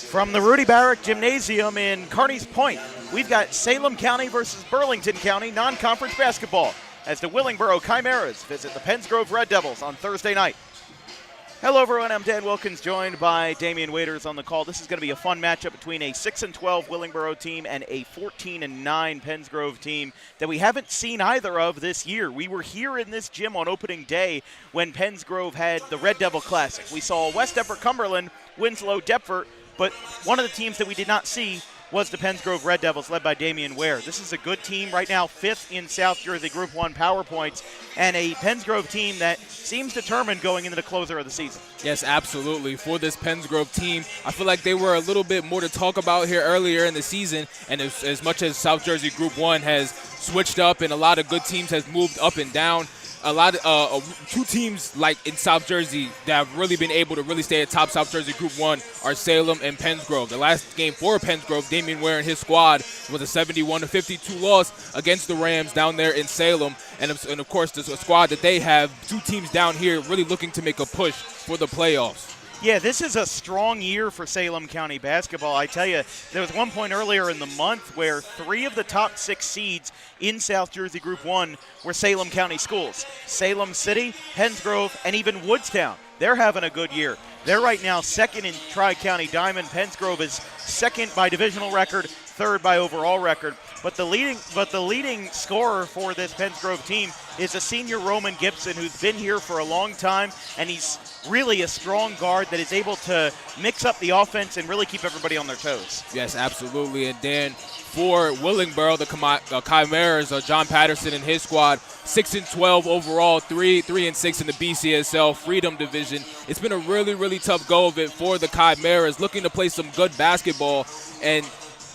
From the Rudy Barrick Gymnasium in Kearney's Point, we've got Salem County versus Burlington County non-conference basketball as the Willingboro Chimeras visit the Penns Grove Red Devils on Thursday night. Hello everyone, I'm Dan Wilkins, joined by Damian Waiters on the call. This is going to be a fun matchup between a 6-12 Willingboro team and a 14-9 Penns Grove team that we haven't seen either of this year. We were here in this gym on opening day when Penns Grove had the Red Devil Classic. We saw West Deptford Cumberland, Winslow Deptford, but one of the teams that we did not see was the Penns Grove Red Devils, led by Damian Ware. This is a good team right now, 5th in South Jersey Group 1 power points, and a Penns Grove team that seems determined going into the closer of the season. Yes, absolutely. For this Penns Grove team, I feel like they were a little bit more to talk about here earlier in the season, and as much as South Jersey Group 1 has switched up and a lot of good teams has moved up and down, a lot of two teams like in South Jersey that have really been able to really stay at top South Jersey Group 1 are Salem and Penns Grove. The last game for Penns Grove, Damian Ware and his squad was a 71-52 loss against the Rams down there in Salem. And of course, there's a squad that they have, two teams down here really looking to make a push for the playoffs. Yeah, this is a strong year for Salem County basketball. I tell you, there was one point earlier in the month where 3 of the top 6 seeds in South Jersey Group 1 were Salem County schools. Salem City, Penns Grove, and even Woodstown. They're having a good year. They're right now 2nd in Tri-County Diamond. Penns Grove is 2nd by divisional record, 3rd by overall record. But the leading scorer for this Penns Grove team is a senior Roman Gibson who's been here for a long time, and he's really a strong guard that is able to mix up the offense and really keep everybody on their toes. Yes, absolutely. And then for Willingboro, the Chimeras, John Patterson and his squad, 6-12 overall, 3-6 in the BCSL Freedom Division. It's been a really, really tough go of it for the Chimeras, looking to play some good basketball. And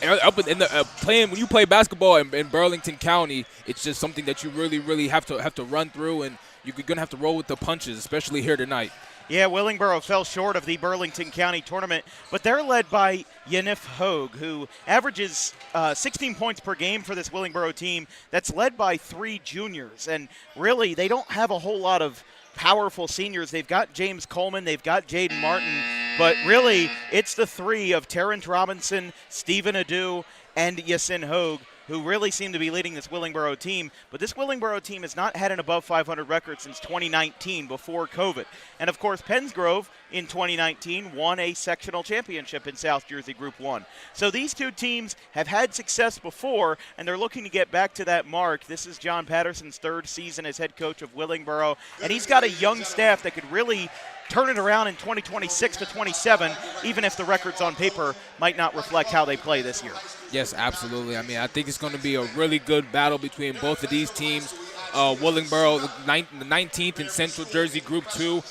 when you play basketball in Burlington County, it's just something that you really, really have to run through, and you're going to have to roll with the punches, especially here tonight. Yeah, Willingboro fell short of the Burlington County tournament, but they're led by Yenif Hogue, who averages 16 points per game for this Willingboro team that's led by 3 juniors. And really, they don't have a whole lot of powerful seniors. They've got James Coleman, they've got Jaden Martin, but really it's the 3 of Terrence Robinson, Stephen Adu, and Yasin Hogue who really seem to be leading this Willingboro team. But this Willingboro team has not had an above 500 record since 2019, before COVID. And of course, Penns Grove in 2019 won a sectional championship in South Jersey Group 1. So these two teams have had success before, and they're looking to get back to that mark. This is John Patterson's 3rd season as head coach of Willingboro, and he's got a young staff that could really turn it around in 2026 to 27, even if the records on paper might not reflect how they play this year. Yes, absolutely. I mean, I think it's going to be a really good battle between both of these teams. Willingboro, the 19th in Central Jersey Group 2.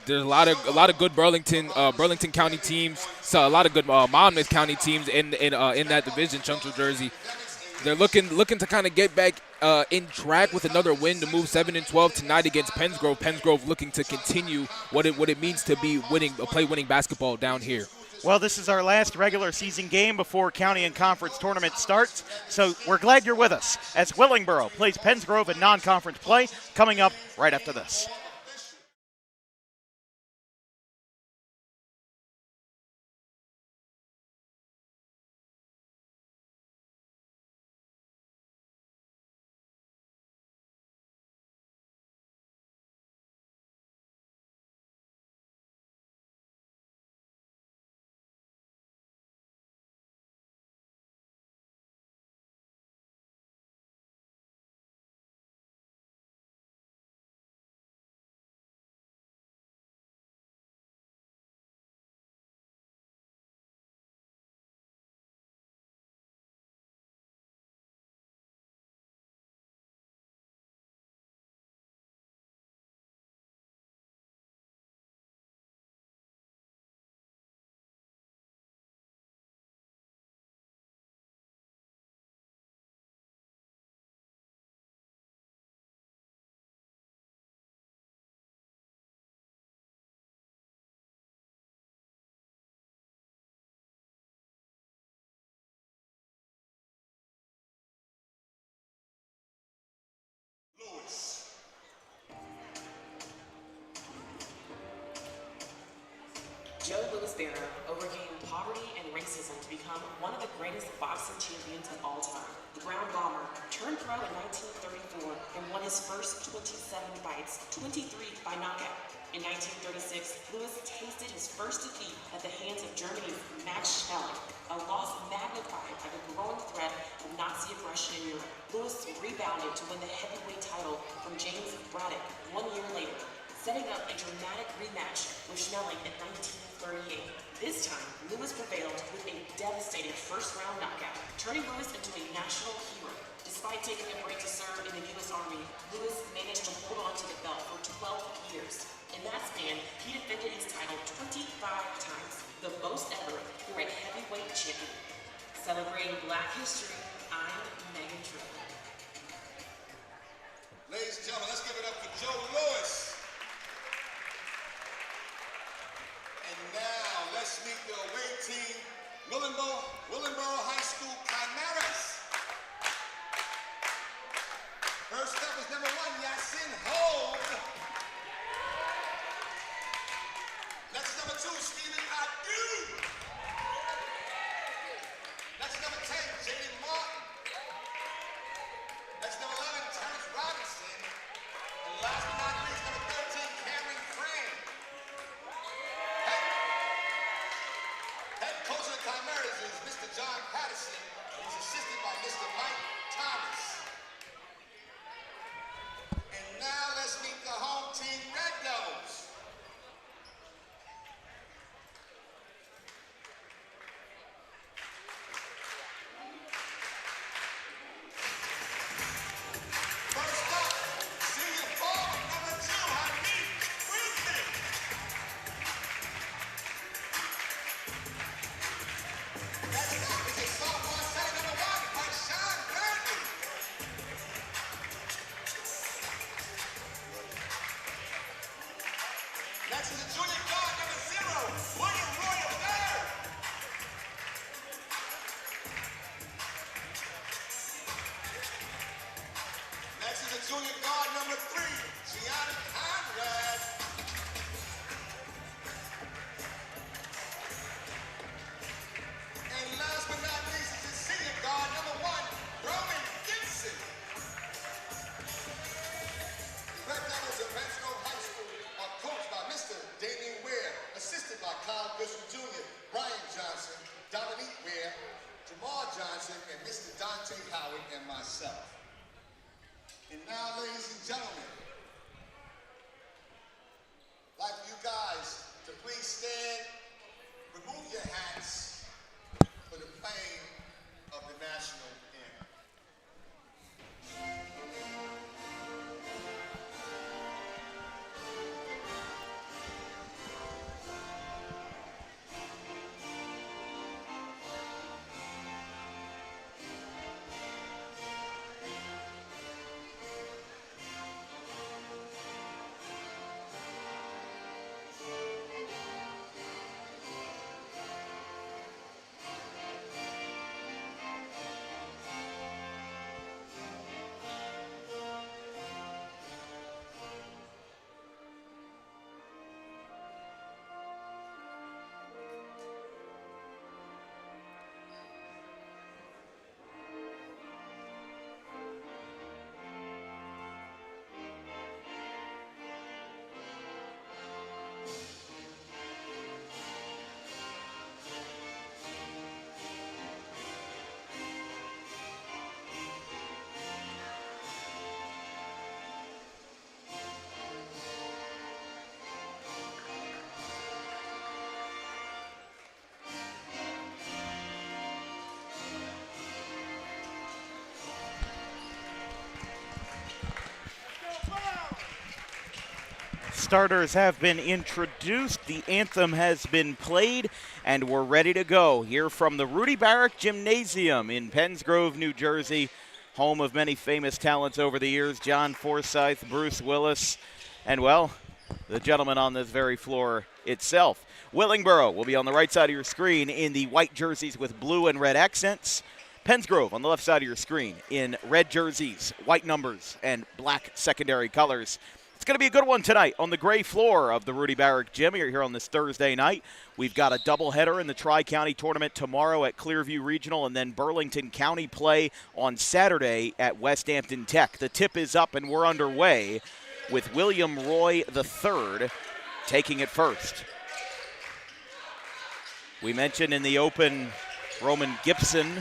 There's a lot of good Burlington County teams. So a lot of good Monmouth County teams in that division, Central Jersey. They're looking to kind of get back in track with another win to move 7-12 tonight against Penns Grove. Penns Grove looking to continue what it means to be play winning basketball down here. Well, this is our last regular season game before county and conference tournament starts, so we're glad you're with us as Willingboro plays Penns Grove in non-conference play, coming up right after this. Joe Louis-Barrow overcame poverty and racism to become one of the greatest boxing champions of all time. The Brown Bomber turned pro in 1934 and won his first 27 fights, 23 by knockout. In 1936, Louis tasted his first defeat at the hands of Germany's Max Schmeling, a loss magnified by the growing threat of Nazi aggression in Europe. Louis rebounded to win the heavyweight title from James Braddock 1 year later, setting up a dramatic rematch with Schmeling in 1938. This time, Louis prevailed with a devastating first-round knockout, turning Louis into a national hero. Despite taking a break to serve in the U.S. Army, Louis managed to hold on to the belt for 12 years. In that span, he defended his title 25 times, the most ever for a heavyweight champion. Celebrating Black history, I'm Megan Tripp. Ladies and gentlemen, let's give it up for Joe Louis. And now, let's meet the away team, Willingboro High School Chimeras. First up is number 1, Yasin Hogue. Next, number 2, Stephen Adu. Next, number 10, Jaden Martin. Next, number 11, Terrence Robinson. And last but not least, number 13, Cameron Crane. Head coach of the Chimeras is Mr. John Patterson. He's assisted by Mr. Mike Thomas. And now let's meet the home team, Red Devils. First up, senior forward number 2, Hamid Wilson. Next up is a sophomore center number 1, Marshawn Bradley. Next is a junior guard number 0, William Roy III. Next is a junior guard number 3, Gianna Conrad. And last but not least is a senior guard number 1, Roman Gibson. The Red Devils of Penns Grove High School are coached by Mr. Damian Ware, assisted by Kyle Bishop Jr., Brian Johnson, Dominique Ware, Jamal Johnson, and Mr. Dante Howard, and myself. And now, ladies and gentlemen, I'd like you guys to please stand, remove your hats for the playing of the national anthem. Starters have been introduced, the anthem has been played, and we're ready to go here from the Rudy Barrack Gymnasium in Penns Grove, New Jersey, home of many famous talents over the years, John Forsythe, Bruce Willis, and, well, the gentleman on this very floor itself. Willingboro will be on the right side of your screen in the white jerseys with blue and red accents. Penns Grove on the left side of your screen in red jerseys, white numbers, and black secondary colors. It's going to be a good one tonight on the gray floor of the Rudy Barrick Gym here on this Thursday night. We've got a doubleheader in the Tri-County Tournament tomorrow at Clearview Regional, and then Burlington County play on Saturday at West Hampton Tech. The tip is up, and we're underway with William Roy III taking it first. We mentioned in the open Roman Gibson,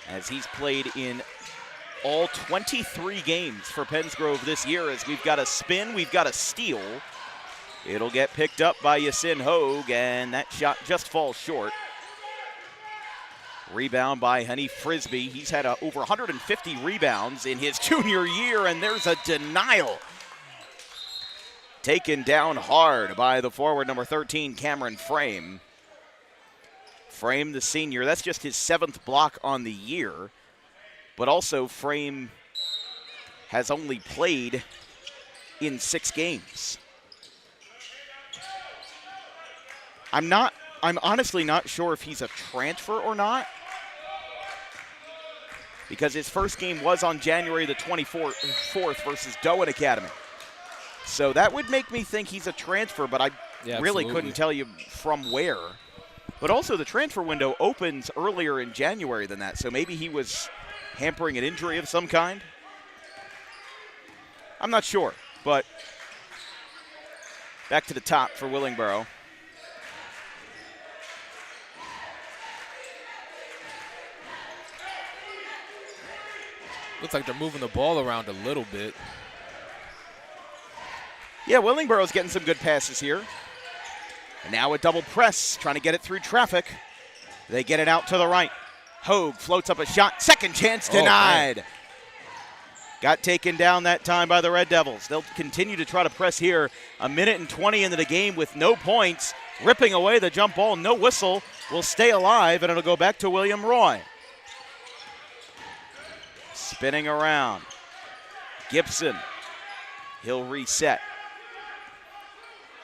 as he's played in all 23 games for Penns Grove this year. As we've got a spin, we've got a steal. It'll get picked up by Yasin Hogue, and that shot just falls short. Rebound by Hanif Frisbee. He's had over 150 rebounds in his junior year, and there's a denial. Taken down hard by the forward, number 13, Cameron Frame. Frame, the senior, that's just his 7th block on the year. But also, Frame has only played in 6 games. I'm honestly not sure if he's a transfer or not, because his first game was on January the 24th versus Doan Academy. So that would make me think he's a transfer, but I really couldn't tell you from where. But also, the transfer window opens earlier in January than that, so maybe he was hampering an injury of some kind. I'm not sure, but back to the top for Willingboro. Looks like they're moving the ball around a little bit. Yeah, Willingboro's getting some good passes here. And now a double press, trying to get it through traffic. They get it out to the right. Hogue floats up a shot. Second chance denied. Got taken down that time by the Red Devils. They'll continue to try to press here. 1:20 into the game with no points. Ripping away the jump ball. No whistle. Will stay alive, and it'll go back to William Roy. Spinning around. Gibson. He'll reset.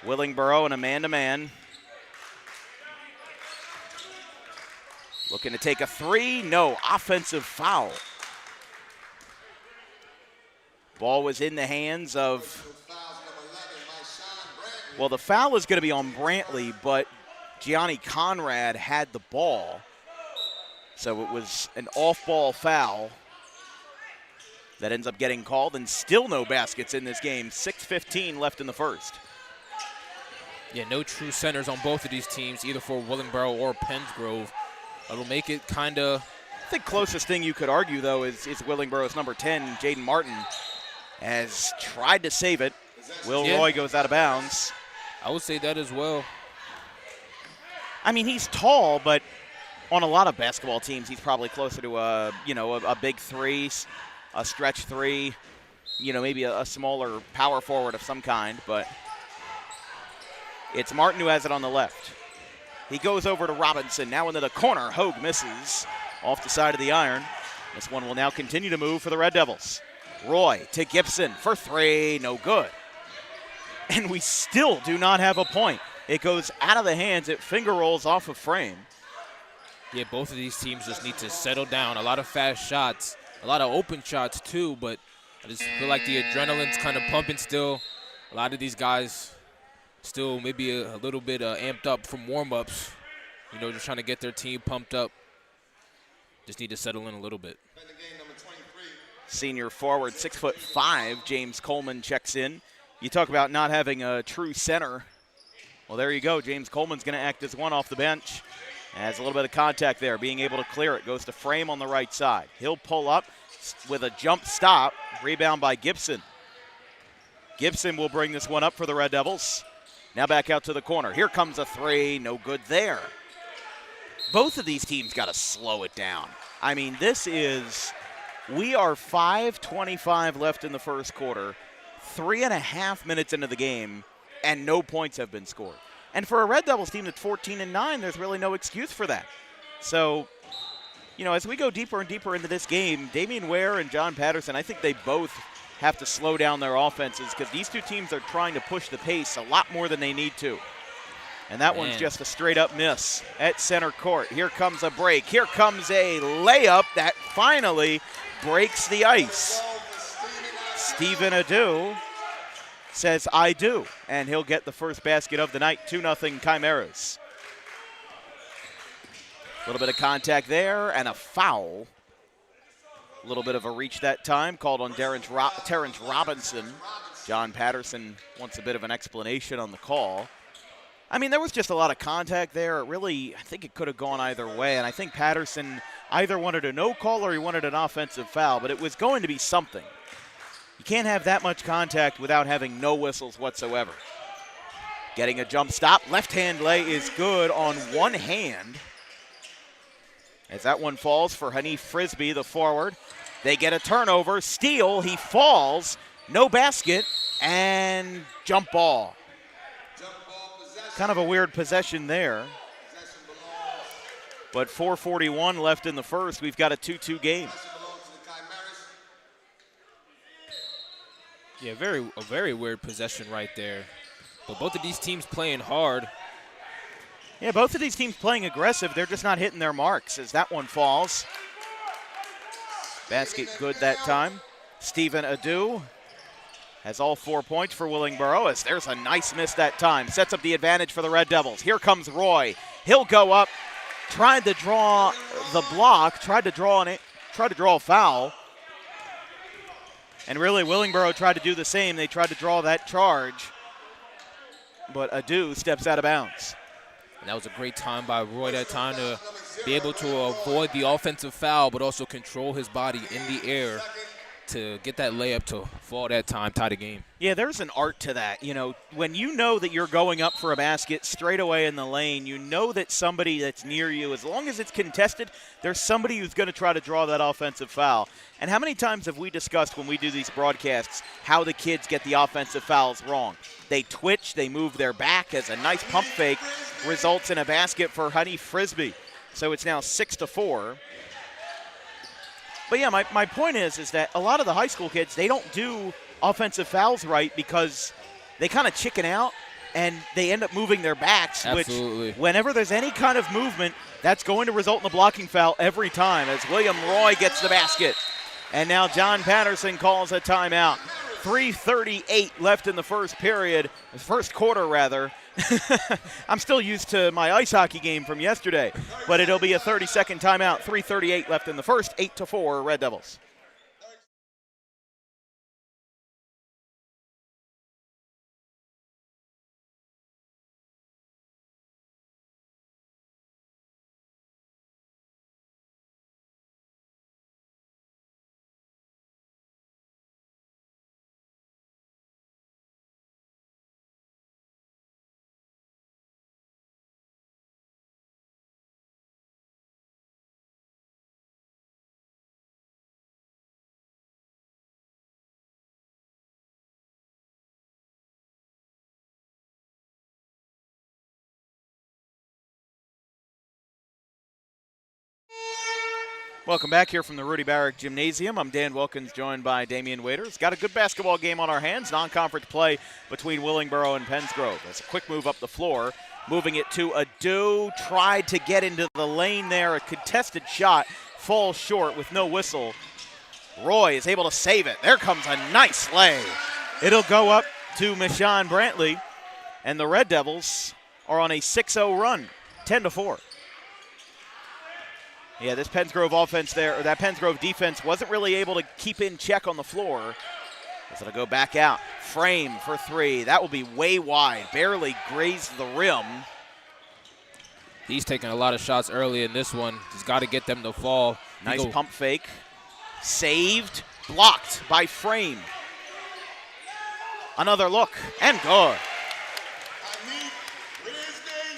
Willingboro in a man-to-man. Looking to take a 3. No. Offensive foul. Ball was in the hands of, well, the foul is going to be on Brantley, but Gianni Conrad had the ball. So it was an off-ball foul that ends up getting called, and still no baskets in this game. 6:15 left in the first. Yeah, no true centers on both of these teams, either for Willingboro or Penns Grove. It'll make it kind of... I think closest thing you could argue, though, is Willingboro's number 10, Jaden Martin, has tried to save it. Roy goes out of bounds. I would say that as well. I mean, he's tall, but on a lot of basketball teams, he's probably closer to a big 3, a stretch 3, maybe a smaller power forward of some kind, but it's Martin who has it on the left. He goes over to Robinson, now into the corner. Hogue misses off the side of the iron. This one will now continue to move for the Red Devils. Roy to Gibson for 3, no good. And we still do not have a point. It goes out of the hands, it finger rolls off of Frame. Yeah, both of these teams just need to settle down. A lot of fast shots, a lot of open shots too, but I just feel like the adrenaline's kind of pumping still. A lot of these guys still maybe a little bit amped up from warm-ups, just trying to get their team pumped up. Just need to settle in a little bit. Senior forward, 6'5", James Coleman checks in. You talk about not having a true center. Well, there you go. James Coleman's going to act as one off the bench. Has a little bit of contact there, being able to clear it. Goes to Frame on the right side. He'll pull up with a jump stop. Rebound by Gibson. Gibson will bring this one up for the Red Devils. Now back out to the corner. Here comes a 3. No good there. Both of these teams got to slow it down. I mean, we are 5:25 left in the first quarter, 3.5 minutes into the game, and no points have been scored. And for a Red Devils team that's 14-9, there's really no excuse for that. So, as we go deeper and deeper into this game, Damian Ware and John Patterson, I think they both have to slow down their offenses, because these two teams are trying to push the pace a lot more than they need to. And that one's just a straight-up miss at center court. Here comes a break. Here comes a layup that finally breaks the ice. Stephen Adu says, I do, and he'll get the first basket of the night, 2-0 Chimeras. A little bit of contact there and a foul. A little bit of a reach that time, called on Terrence Robinson. John Patterson wants a bit of an explanation on the call. I mean, there was just a lot of contact there. It really, I think it could have gone either way, and I think Patterson either wanted a no call or he wanted an offensive foul, but it was going to be something. You can't have that much contact without having no whistles whatsoever. Getting a jump stop. Left-hand lay is good on one hand. As that one falls for Hanif Frisbee, the forward. They get a turnover. Steal. He falls. No basket. And jump ball. Kind of a weird possession there. But 4:41 left in the first. We've got a 2-2 game. Yeah, a very weird possession right there. But both of these teams playing hard. Yeah, both of these teams playing aggressive. They're just not hitting their marks as that one falls. Basket good that time. Stephen Adu has all 4 points for Willingboro as there's a nice miss that time. Sets up the advantage for the Red Devils. Here comes Roy. He'll go up. Tried to draw the block. Tried to draw a foul. And really, Willingboro tried to do the same. They tried to draw that charge. But Adu steps out of bounds. And that was a great time by Roy that time to be able to avoid the offensive foul, but also control his body in the air to get that layup to fall that time, tie the game. Yeah, there's an art to that. You know, when you know that you're going up for a basket straight away in the lane, you know that somebody that's near you, as long as it's contested, there's somebody who's going to try to draw that offensive foul. And how many times have we discussed when we do these broadcasts how the kids get the offensive fouls wrong? They twitch, they move their back as a nice pump fake results in a basket for Hanif Frisbee. So it's now 6-4. But yeah, my point is that a lot of the high school kids, they don't do offensive fouls right because they kind of chicken out and they end up moving their backs. Absolutely. Which whenever there's any kind of movement, that's going to result in a blocking foul every time as William Roy gets the basket. And now John Patterson calls a timeout. 3:38 left in the first quarter rather. I'm still used to my ice hockey game from yesterday, but it'll be a 30-second timeout. 3:38 left in the first, 8-4 Red Devils. Welcome back here from the Rudy Barrick Gymnasium. I'm Dan Wilkins, joined by Damian Waiters. Got a good basketball game on our hands. Non-conference play between Willingboro and Penns Grove. That's a quick move up the floor. Moving it to Adu. Tried to get into the lane there. A contested shot. Falls short with no whistle. Roy is able to save it. There comes a nice lay. It'll go up to Michon Brantley. And the Red Devils are on a 6-0 run. 10-4. Yeah, this Penns Grove offense there, or that Penns Grove defense wasn't really able to keep in check on the floor. As it'll go back out. Frame for three. That will be way wide. Barely grazed the rim. He's taking a lot of shots early in this one. He's got to get them to fall. Nice pump fake. Saved. Blocked by Frame. Another look. And good.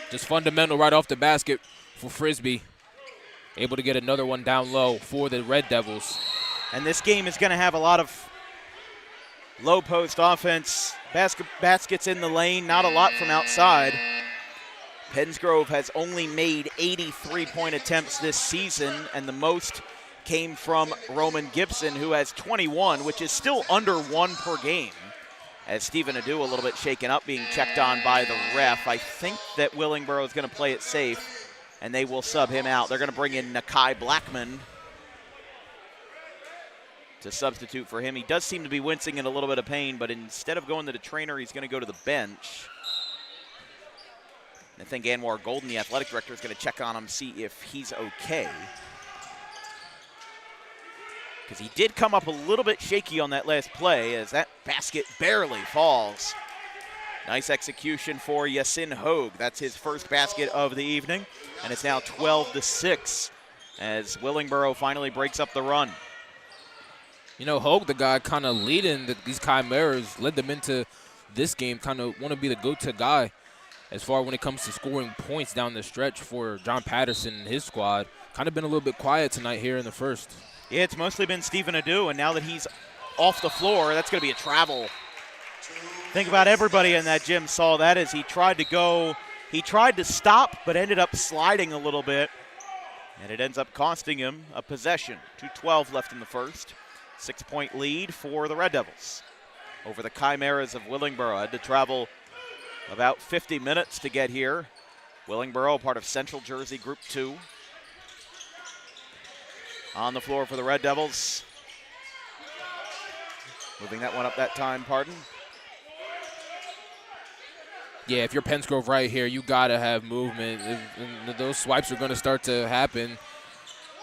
Just fundamental right off the basket for Frisbee. Able to get another one down low for the Red Devils. And this game is going to have a lot of low post offense. Baskets in the lane, not a lot from outside. Penns Grove has only made 83-point attempts this season, and the most came from Roman Gibson, who has 21, which is still under one per game. As Stephen Adu a little bit shaken up, being checked on by the ref. I think that Willingboro is going to play it safe, and they will sub him out. They're going to bring in Nakai Blackman to substitute for him. He does seem to be wincing in a little bit of pain, but instead of going to the trainer, he's going to go to the bench. I think Anwar Golden, the athletic director, is going to check on him, see if he's okay. Because he did come up a little bit shaky on that last play as that basket barely falls. Nice execution for Yasin Hogue. That's his first basket of the evening, and it's now 12-6 as Willingboro finally breaks up the run. You know, Hogue, the guy kind of leading these Chimeras, led them into this game, kind of want to be the go-to guy as far when it comes to scoring points down the stretch for John Patterson and his squad. Kind of been a little bit quiet tonight here in the first. Yeah, it's mostly been Stephen Adu, and now that he's off the floor, that's going to be a travel. Think about everybody in that gym saw that as he tried to stop, but ended up sliding a little bit, and it ends up costing him a possession. 2:12 left in the first. 6-point lead for the Red Devils over the Chimeras of Willingboro. Had to travel about 50 minutes to get here. Willingboro, part of Central Jersey Group 2. On the floor for the Red Devils. Moving that one up that time, pardon. Yeah, if you're Penns Grove right here, you got to have movement. If those swipes are going to start to happen.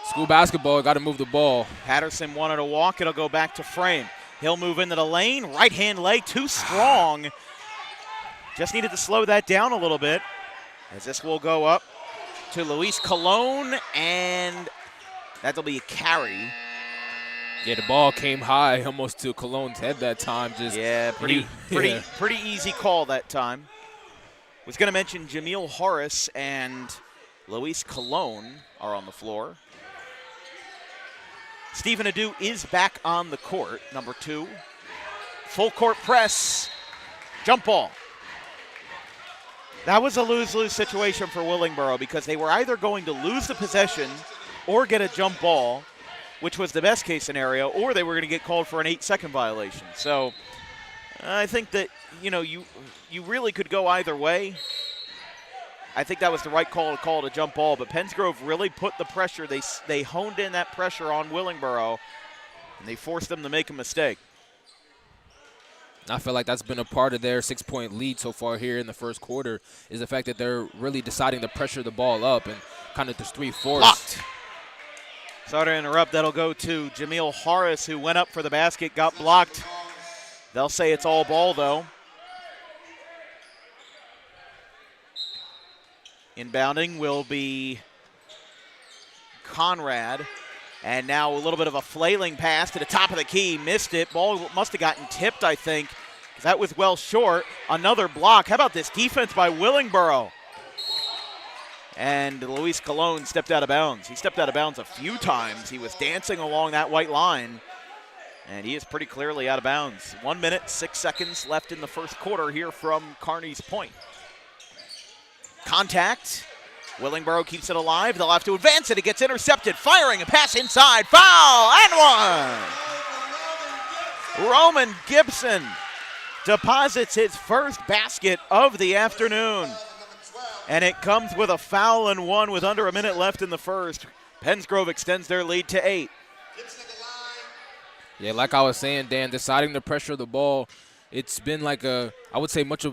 School basketball, got to move the ball. Patterson wanted to walk. It'll go back to Frame. He'll move into the lane. Right-hand lay, too strong. Just needed to slow that down a little bit as this will go up to Luis Colon, and that'll be a carry. Yeah, the ball came high almost to Colon's head that time. Pretty easy call that time. Was going to mention Jameel Horace and Luis Colon are on the floor. Stephen Adu is back on the court, number 2. Full court press, jump ball. That was a lose-lose situation for Willingboro because they were either going to lose the possession or get a jump ball, which was the best case scenario, or they were going to get called for an 8-second violation. So I think that, you really could go either way. I think that was the right call to call it a jump ball, but Penns Grove really put the pressure. They honed in that pressure on Willingboro, and they forced them to make a mistake. I feel like that's been a part of their 6-point lead so far here in the first quarter is the fact that they're really deciding to pressure the ball up and kind of just 3-4. Blocked. Sorry to interrupt. That'll go to Jameel Horace, who went up for the basket, got blocked. They'll say it's all ball, though. Inbounding will be Conrad. And now a little bit of a flailing pass to the top of the key. Missed it. Ball must have gotten tipped, I think, because that was well short. Another block. How about this defense by Willingboro? And Luis Colon stepped out of bounds. He stepped out of bounds a few times. He was dancing along that white line, and he is pretty clearly out of bounds. 1 minute, 6 seconds left in the first quarter here from Kearney's Point. Contact. Willingboro keeps it alive. They'll have to advance it. It gets intercepted. Firing a pass inside. Foul and one. Roman Gibson deposits his first basket of the afternoon. And it comes with a foul and one with under a minute left in the first. Penns Grove extends their lead to 8. Yeah, like I was saying, Dan, deciding to pressure the ball, it's been like I would say much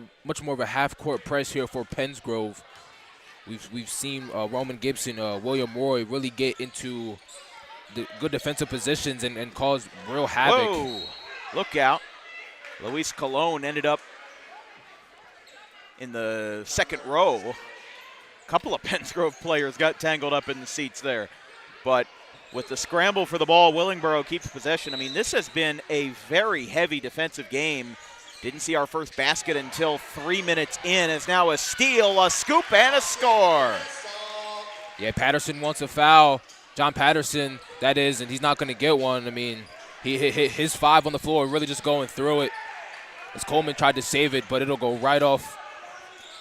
more of a half-court press here for Penns Grove. We've seen Roman Gibson, William Roy really get into the good defensive positions and cause real havoc. Whoa, look out. Luis Colon ended up in the second row. A couple of Penns Grove players got tangled up in the seats there. But with the scramble for the ball, Willingboro keeps possession. I mean, this has been a very heavy defensive game. Didn't see our first basket until 3 minutes in. It's now a steal, a scoop, and a score. Yeah, Patterson wants a foul. John Patterson, that is, and he's not going to get one. I mean, he hit his 5 on the floor, really just going through it. As Coleman tried to save it, but it'll go right off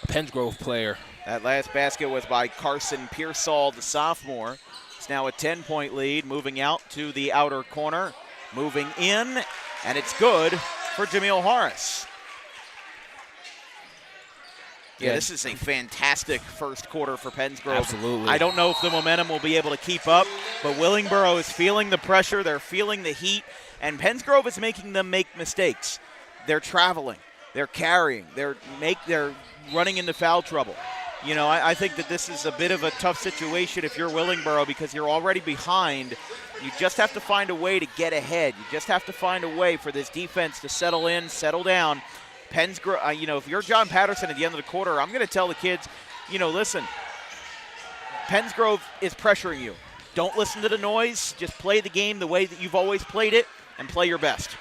a Penns Grove player. That last basket was by Carson Pearsall, the sophomore. It's now a 10-point lead, moving out to the outer corner, moving in, and it's good for Jameel Horace. Yeah, this is a fantastic first quarter for Penns Grove. Absolutely. I don't know if the momentum will be able to keep up, but Willingboro is feeling the pressure. They're feeling the heat, and Penns Grove is making them make mistakes. They're traveling. They're carrying. They're running into foul trouble. You know, I think that this is a bit of a tough situation if you're Willingboro because you're already behind. You just have to find a way to get ahead. You just have to find a way for this defense to settle in, settle down. Penns Grove, if you're John Patterson at the end of the quarter, I'm going to tell the kids, listen, Penns Grove is pressuring you. Don't listen to the noise. Just play the game the way that you've always played it and play your best.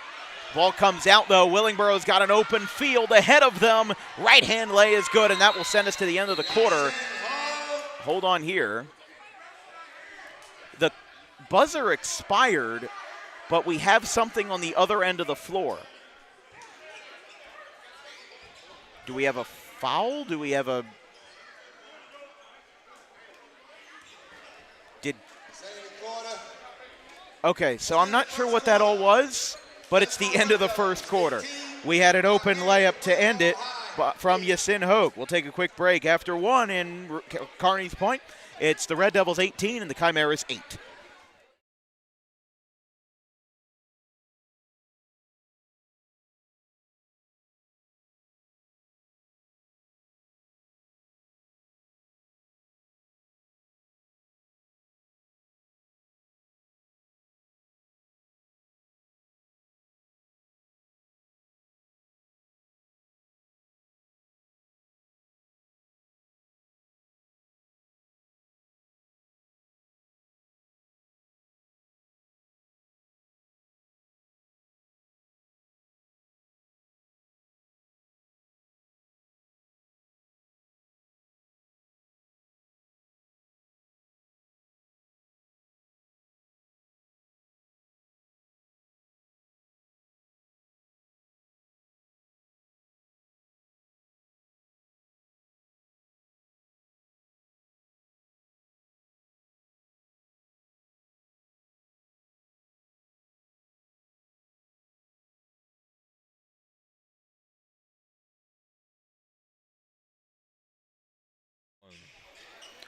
Ball comes out, though. Willingboro's got an open field ahead of them. Right-hand lay is good, and that will send us to the end of the quarter. Hold on here. The buzzer expired, but we have something on the other end of the floor. Do we have a foul? Do we have a... Okay, so I'm not sure what that all was, but it's the end of the first quarter. We had an open layup to end it from Yasin Hogue. We'll take a quick break. After one in Kearney's Point, it's the Red Devils 18 and the Chimeras 8.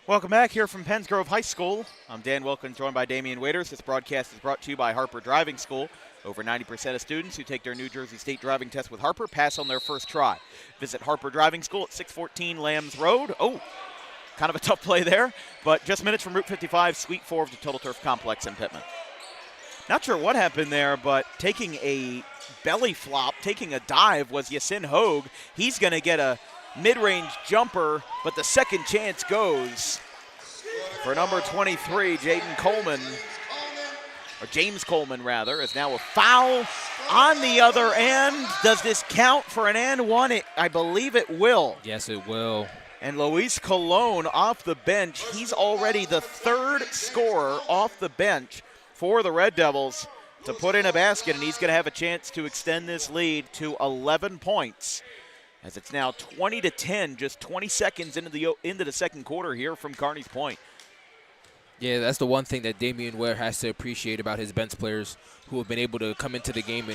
Welcome back here from Penns Grove High School. I'm Dan Wilkins, joined by Damian Waiters. This broadcast is brought to you by Harper Driving School. Over 90% of students who take their New Jersey State driving test with Harper pass on their first try. Visit Harper Driving School at 614 Lambs Road. Oh, kind of a tough play there, but just minutes from Route 55, Suite 4 of the Total Turf Complex in Pittman. Not sure what happened there, but taking a belly flop, taking a dive was Yasin Hogue. He's going to get a mid-range jumper, but the second chance goes for number 23, James Coleman, is now a foul on the other end. Does this count for an and one? I believe it will. Yes, it will. And Luis Colon off the bench. He's already the third scorer off the bench for the Red Devils to put in a basket, and he's going to have a chance to extend this lead to 11 points. As it's now 20-10, just 20 seconds into the second quarter here from Kearney's Point. Yeah, that's the one thing that Damian Ware has to appreciate about his bench players who have been able to come into the game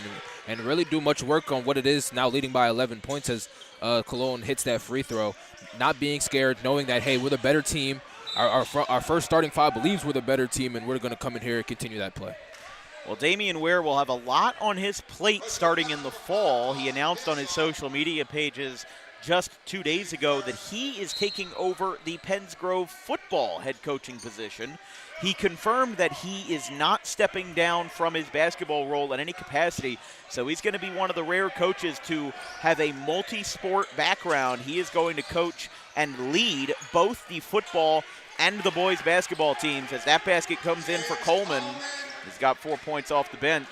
and really do much work on what it is now leading by 11 points as Cologne hits that free throw. Not being scared, knowing that, hey, we're the better team. Our first starting five believes we're the better team, and we're going to come in here and continue that play. Well, Damian Ware will have a lot on his plate starting in the fall. He announced on his social media pages just 2 days ago that he is taking over the Penns Grove football head coaching position. He confirmed that he is not stepping down from his basketball role in any capacity, so he's going to be one of the rare coaches to have a multi-sport background. He is going to coach and lead both the football and the boys basketball teams. As that basket comes in for Coleman, he's got 4 points off the bench.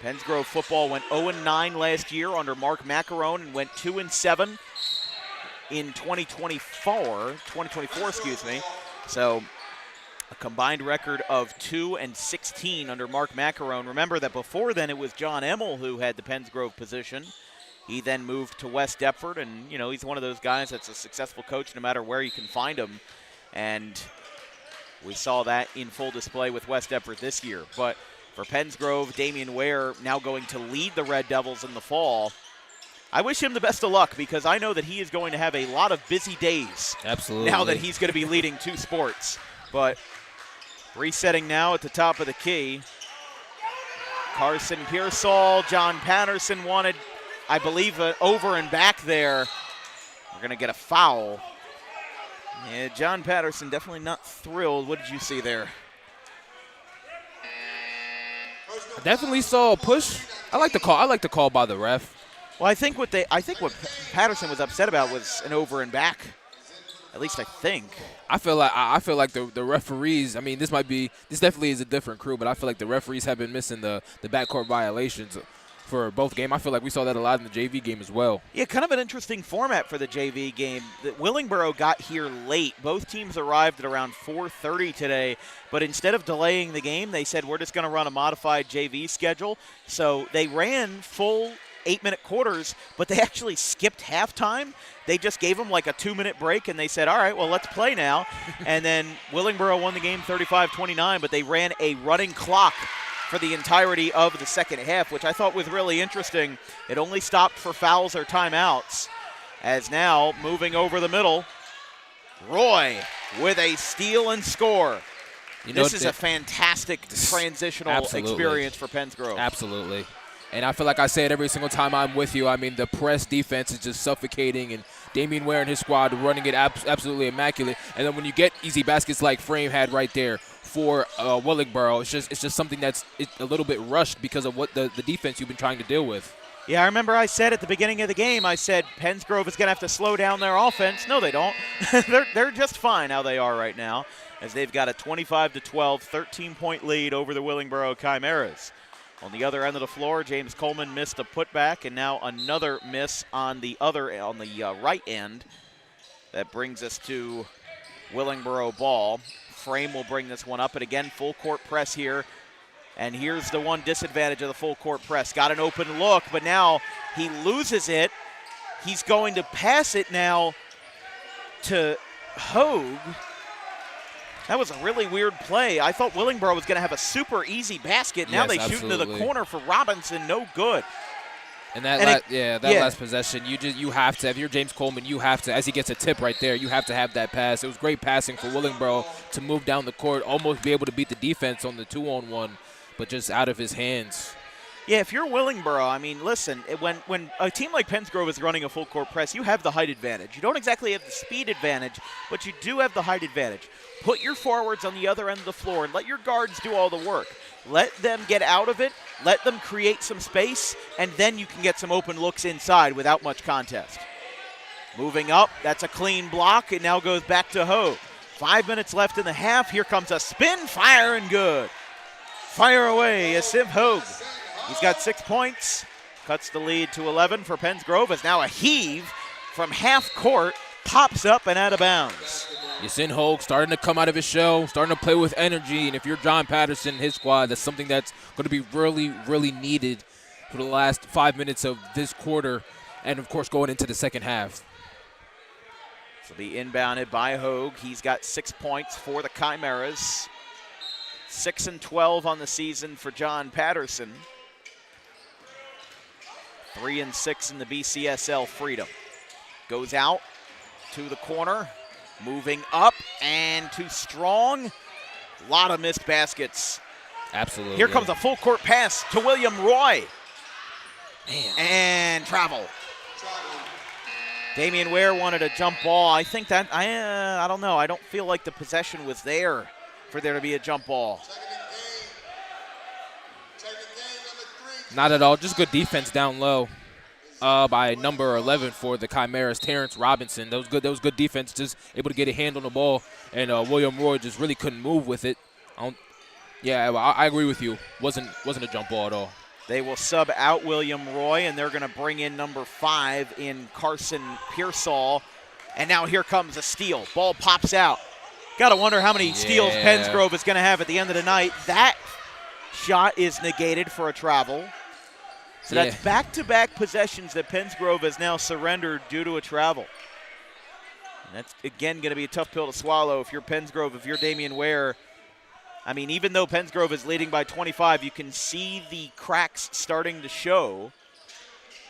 Penns Grove football went 0-9 last year under Mark Macarone and went 2-7 in 2024, So a combined record of 2-16 under Mark Macarone. Remember that before then it was John Emmel who had the Penns Grove position. He then moved to West Deptford, and he's one of those guys that's a successful coach no matter where you can find him. And we saw that in full display with West Deptford this year. But for Penns Grove, Damian Ware now going to lead the Red Devils in the fall. I wish him the best of luck because I know that he is going to have a lot of busy days. Absolutely. Now that he's going to be leading 2 sports. But resetting now at the top of the key. Carson Pearsall, John Patterson wanted, I believe, an over and back there. We're going to get a foul. Yeah, John Patterson definitely not thrilled. What did you see there? I definitely saw a push. I like the call by the ref. Well, I think what Patterson was upset about was an over and back. At least I think. I feel like the referees. I mean, this definitely is a different crew, but I feel like the referees have been missing the backcourt violations for both games. I feel like we saw that a lot in the JV game as well. Yeah, kind of an interesting format for the JV game. Willingboro got here late. Both teams arrived at around 4:30 today, but instead of delaying the game, they said we're just going to run a modified JV schedule. So they ran full 8-minute quarters, but they actually skipped halftime. They just gave them like a 2-minute break, and they said, all right, well, let's play now. And then Willingboro won the game 35-29, but they ran a running clock for the entirety of the second half, which I thought was really interesting. It only stopped for fouls or timeouts. As now, moving over the middle, Roy with a steal and score. This is a fantastic transitional experience for Penns Grove. Absolutely. And I feel like I say it every single time I'm with you. I mean, the press defense is just suffocating, and Damian Ware and his squad running it absolutely immaculate. And then when you get easy baskets like Frame had right there for Willingboro, it's just something that's a little bit rushed because of what the defense you've been trying to deal with. Yeah, I remember I said at the beginning of the game, I said Penns Grove is going to have to slow down their offense. No, they don't. they're just fine how they are right now, as they've got a 25-12, 13-point lead over the Willingboro Chimeras. On the other end of the floor, James Coleman missed a putback, and now another miss on the right end. That brings us to Willingboro ball. Frame will bring this one up, and again, full court press here. And here's the one disadvantage of the full court press. Got an open look, but now he loses it. He's going to pass it now to Hogue. That was a really weird play. I thought Willingboro was going to have a super easy basket. Now they shoot into the corner for Robinson. No good. And last possession, you have to, if you're James Coleman, you have to, as he gets a tip right there, you have to have that pass. It was great passing for Willingboro to move down the court, almost be able to beat the defense on the 2-on-1, but just out of his hands. Yeah, if you're Willingboro, I mean, listen, when a team like Penns Grove is running a full court press, you have the height advantage. You don't exactly have the speed advantage, but you do have the height advantage. Put your forwards on the other end of the floor and let your guards do all the work. Let them get out of it, let them create some space, and then you can get some open looks inside without much contest. Moving up, that's a clean block. It now goes back to Hogue. 5 minutes left in the half. Here comes a spin, fire, and good. Fire away, Yasif Hogue. He's got 6 points, cuts the lead to 11 for Penns Grove, as now a heave from half court pops up and out of bounds. Yasin Hogue starting to come out of his shell, starting to play with energy, and if you're John Patterson and his squad, that's something that's going to be really, really needed for the last 5 minutes of this quarter, and of course going into the second half. So be inbounded by Hogue. He's got 6 points for the Chimeras. 6-12 on the season for John Patterson. 3-6 in the BCSL Freedom. Goes out to the corner, moving up and too strong. A lot of missed baskets. Absolutely. Here comes a full court pass to William Roy. Man. And travel. Damian Ware wanted a jump ball. I think that, I don't know. I don't feel like the possession was there for there to be a jump ball. Not at all. Just good defense down low by number 11 for the Chimeras, Terrence Robinson. That was good defense, just able to get a hand on the ball, and William Roy just really couldn't move with it. I agree with you. Wasn't a jump ball at all. They will sub out William Roy, and they're going to bring in number 5 in Carson Pearsall. And now here comes a steal. Ball pops out. Got to wonder how many steals Penns Grove is going to have at the end of the night. That shot is negated for a travel. So that's back-to-back possessions that Penns Grove has now surrendered due to a travel. And that's, again, going to be a tough pill to swallow if you're Penns Grove, if you're Damian Ware. I mean, even though Penns Grove is leading by 25, you can see the cracks starting to show.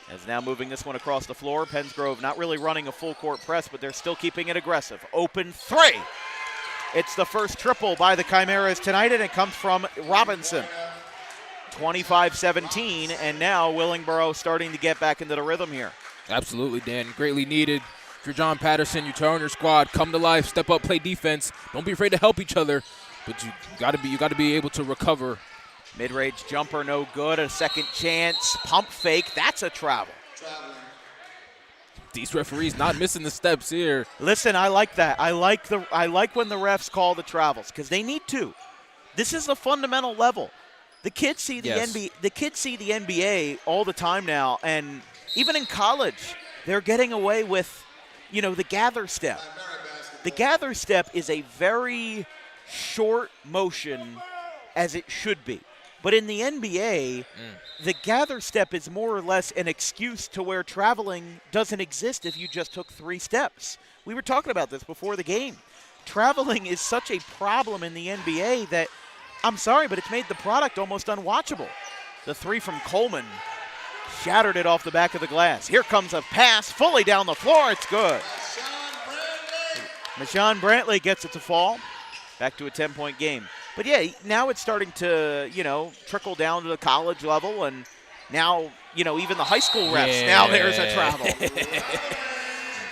As now moving this one across the floor. Penns Grove not really running a full court press, but they're still keeping it aggressive. Open three. It's the first triple by the Chimeras tonight, and it comes from Robinson. 25-17, and now Willingboro starting to get back into the rhythm here. Absolutely, Dan. Greatly needed. If you're John Patterson, you turn your squad, come to life, step up, play defense. Don't be afraid to help each other, but you got to be able to recover. Mid-range jumper, no good. A second chance. Pump fake. That's a travel. These referees not missing the steps here. Listen, I like that. I like when the refs call the travels because they need to. This is a fundamental level. The kids see the NBA. The kids see the NBA all the time now, and even in college, they're getting away with, the gather step. The gather step is a very short motion, as it should be. But in the NBA, the gather step is more or less an excuse to where traveling doesn't exist if you just took 3 steps. We were talking about this before the game. Traveling is such a problem in the NBA that, I'm sorry, but it's made the product almost unwatchable. The 3 from Coleman shattered it off the back of the glass. Here comes a pass fully down the floor. It's good. Mashawn Brantley gets it to fall. Back to a 10-point game. But, yeah, now it's starting to, trickle down to the college level. And now, even the high school refs, now there's a travel.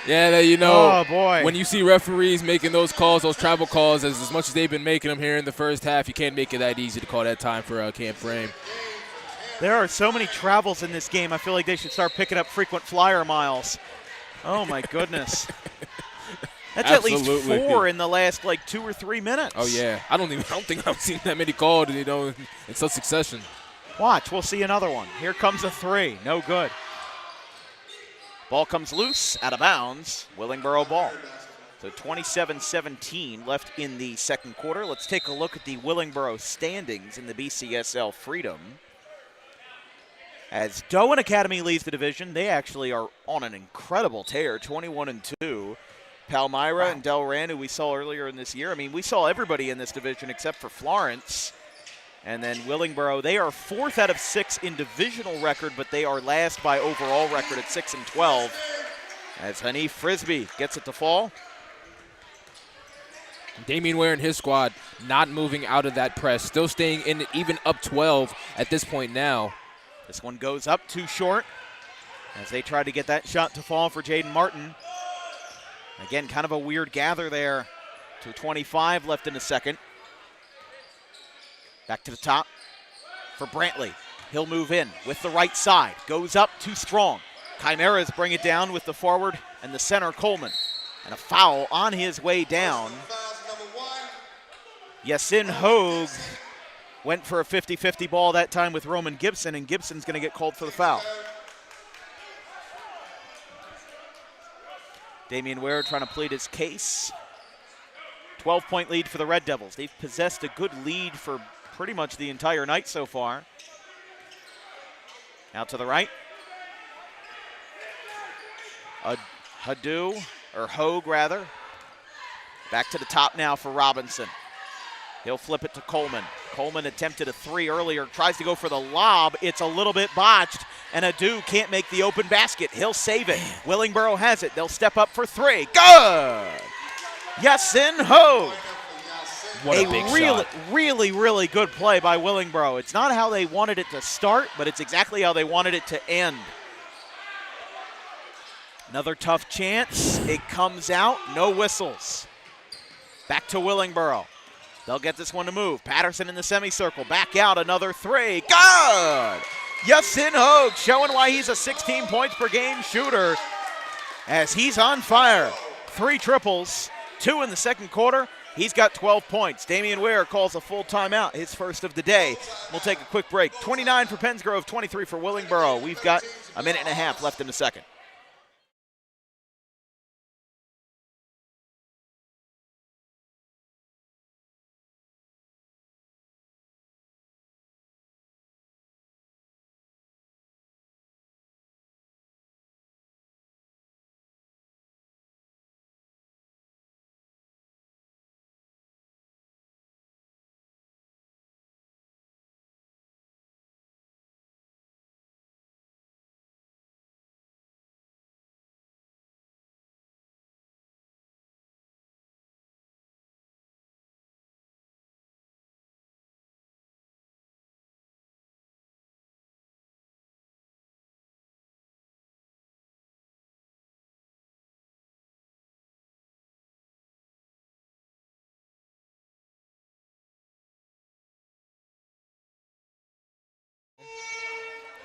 Yeah, oh, boy. When you see referees making those calls, those travel calls, as much as they've been making them here in the first half, you can't make it that easy to call that time for Camp Frame. There are so many travels in this game. I feel like they should start picking up frequent flyer miles. Oh, my goodness. That's Absolutely. At least 4 in the last 2 or 3 minutes. Oh yeah, I don't think I've seen that many called, in such succession. Watch, we'll see another one. Here comes a 3, no good. Ball comes loose, out of bounds. Willingboro ball. So 27-17 left in the second quarter. Let's take a look at the Willingboro standings in the BCSL Freedom. As Doan Academy leads the division, they actually are on an incredible tear, 21-2. Palmyra and Delran, who we saw earlier in this year. I mean, we saw everybody in this division except for Florence. And then Willingboro, they are 4th out of 6 in divisional record, but they are last by overall record at 6-12. As Hanif Frisbee gets it to fall. Damian Ware and his squad not moving out of that press, still staying in it, even up 12 at this point now. This one goes up too short as they try to get that shot to fall for Jaden Martin. Again, kind of a weird gather there. 2:25 left in the second. Back to the top for Brantley. He'll move in with the right side. Goes up too strong. Chimeras bring it down with the forward and the center, Coleman. And a foul on his way down. Yasin Hogue went for a 50-50 ball that time with Roman Gibson, and Gibson's going to get called for the foul. Damian Ware trying to plead his case. 12-point lead for the Red Devils. They've possessed a good lead for pretty much the entire night so far. Now to the right. Hogue rather. Back to the top now for Robinson. He'll flip it to Coleman. Coleman attempted a 3 earlier, tries to go for the lob. It's a little bit botched, and Adu can't make the open basket. He'll save it. Willingboro has it. They'll step up for 3. Good! Yasin Hogue. What a big shot. Really good play by Willingboro. It's not how they wanted it to start, but it's exactly how they wanted it to end. Another tough chance. It comes out. No whistles. Back to Willingboro. They'll get this one to move. Patterson in the semicircle. Back out. Another 3. Good! Yasin Hogue showing why he's a 16 points per game shooter as he's on fire. 3 triples, 2 in the second quarter. He's got 12 points. Damian Ware calls a full timeout, his first of the day. We'll take a quick break. 29 for Penns Grove, 23 for Willingboro. We've got a minute and a half left in the second.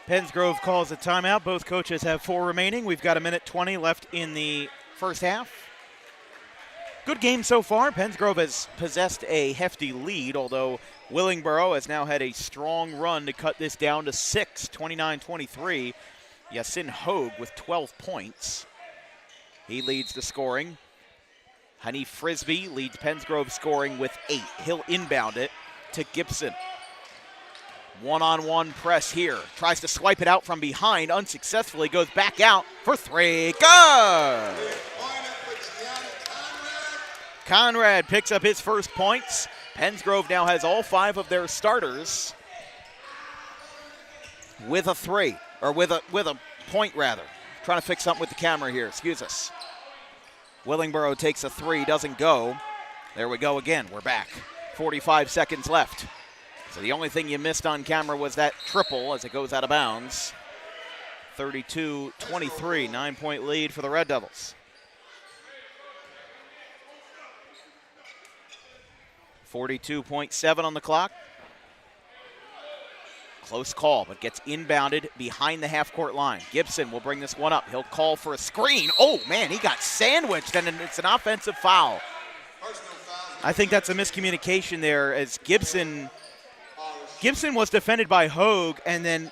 Penns Grove calls a timeout. Both coaches have 4 remaining. We've got 1:20 left in the first half. Good game so far. Penns Grove has possessed a hefty lead, although Willingboro has now had a strong run to cut this down to 6, 29-23. Yasin Hogue with 12 points. He leads the scoring. Hanif Frisbee leads Penns Grove scoring with 8. He'll inbound it to Gibson. One-on-one press here. Tries to swipe it out from behind. Unsuccessfully. Goes back out for 3. Good! Conrad picks up his first points. Penns Grove now has all 5 of their starters with a 3, or with a point rather. Trying to fix something with the camera here. Excuse us. Willingboro takes a 3, doesn't go. There we go again. We're back. 45 seconds left. So the only thing you missed on camera was that triple as it goes out of bounds. 32-23, 9-point lead for the Red Devils. 42.7 on the clock. Close call, but gets inbounded behind the half-court line. Gibson will bring this one up. He'll call for a screen. Oh, man, he got sandwiched, and it's an offensive foul. I think that's a miscommunication there, as Gibson was defended by Hogue, and then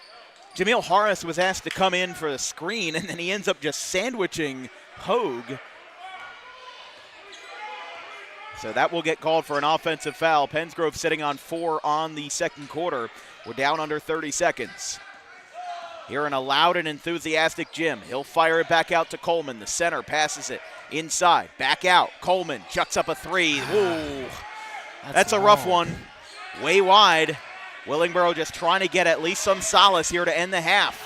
Jamil Harris was asked to come in for the screen, and then he ends up just sandwiching Hogue. So that will get called for an offensive foul. Penns Grove sitting on 4 on the second quarter. We're down under 30 seconds. Here in a loud and enthusiastic Jim. He'll fire it back out to Coleman. The center passes it inside. Back out. Coleman chucks up a 3. Ooh, that's a rough one. Way wide. Willingboro just trying to get at least some solace here to end the half.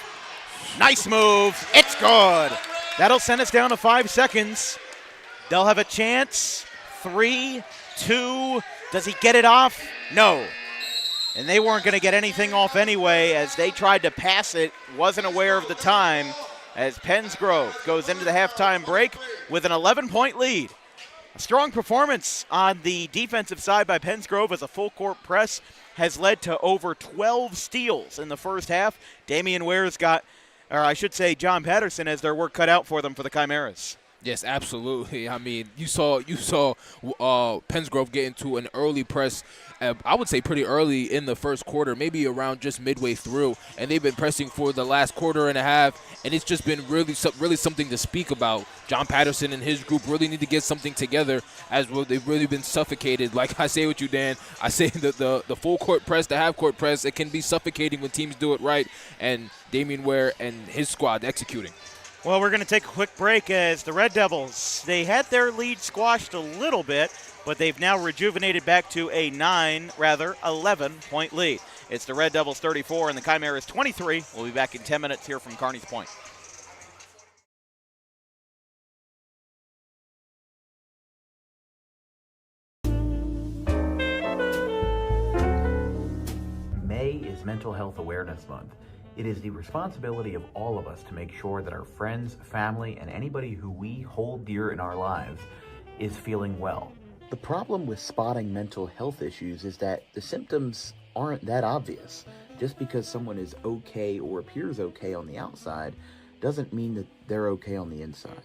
Nice move. It's good. That'll send us down to 5 seconds. They'll have a chance. 3, 2. Does he get it off? No. And they weren't going to get anything off anyway as they tried to pass it. Wasn't aware of the time as Penns Grove goes into the halftime break with an 11-point lead. A strong performance on the defensive side by Penns Grove as a full-court press has led to over 12 steals in the first half. Damian Ware's got, or I should say John Patterson, has their work cut out for them for the Chimeras. Yes, absolutely. I mean, you saw Penns Grove get into an early press, I would say pretty early in the first quarter, maybe around just midway through, and they've been pressing for the last quarter and a half, and it's just been really something to speak about. John Patterson and his group really need to get something together as well. They've really been suffocated. Like I say with you, Dan, I say the full court press, the half court press, it can be suffocating when teams do it right, and Damian Ware and his squad executing. Well, we're going to take a quick break as the Red Devils, they had their lead squashed a little bit, but they've now rejuvenated back to a 11-point lead. It's the Red Devils 34 and the Chimeras 23. We'll be back in 10 minutes here from Kearney's Point. May is Mental Health Awareness Month. It is the responsibility of all of us to make sure that our friends, family, and anybody who we hold dear in our lives is feeling well. The problem with spotting mental health issues is that the symptoms aren't that obvious. Just because someone is okay or appears okay on the outside doesn't mean that they're okay on the inside.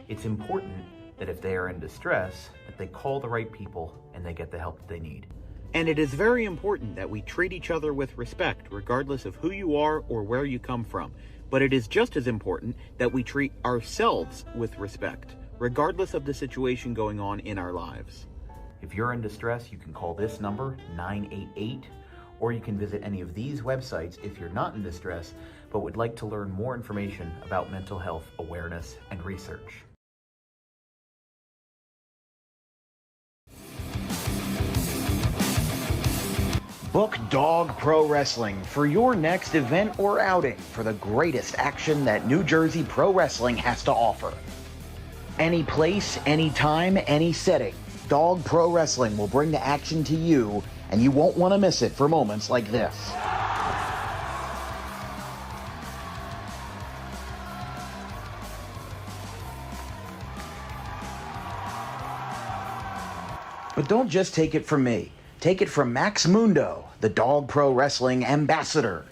It's important that if they are in distress, that they call the right people and they get the help that they need. And it is very important that we treat each other with respect, regardless of who you are or where you come from. But it is just as important that we treat ourselves with respect, regardless of the situation going on in our lives. If you're in distress, you can call this number, 988, or you can visit any of these websites if you're not in distress, but would like to learn more information about mental health awareness and research. Book Dog Pro Wrestling for your next event or outing for the greatest action that New Jersey Pro Wrestling has to offer. Any place, any time, any setting, Dog Pro Wrestling will bring the action to you, and you won't want to miss it for moments like this. But don't just take it from me. Take it from Max Mundo, the Dog Pro Wrestling ambassador.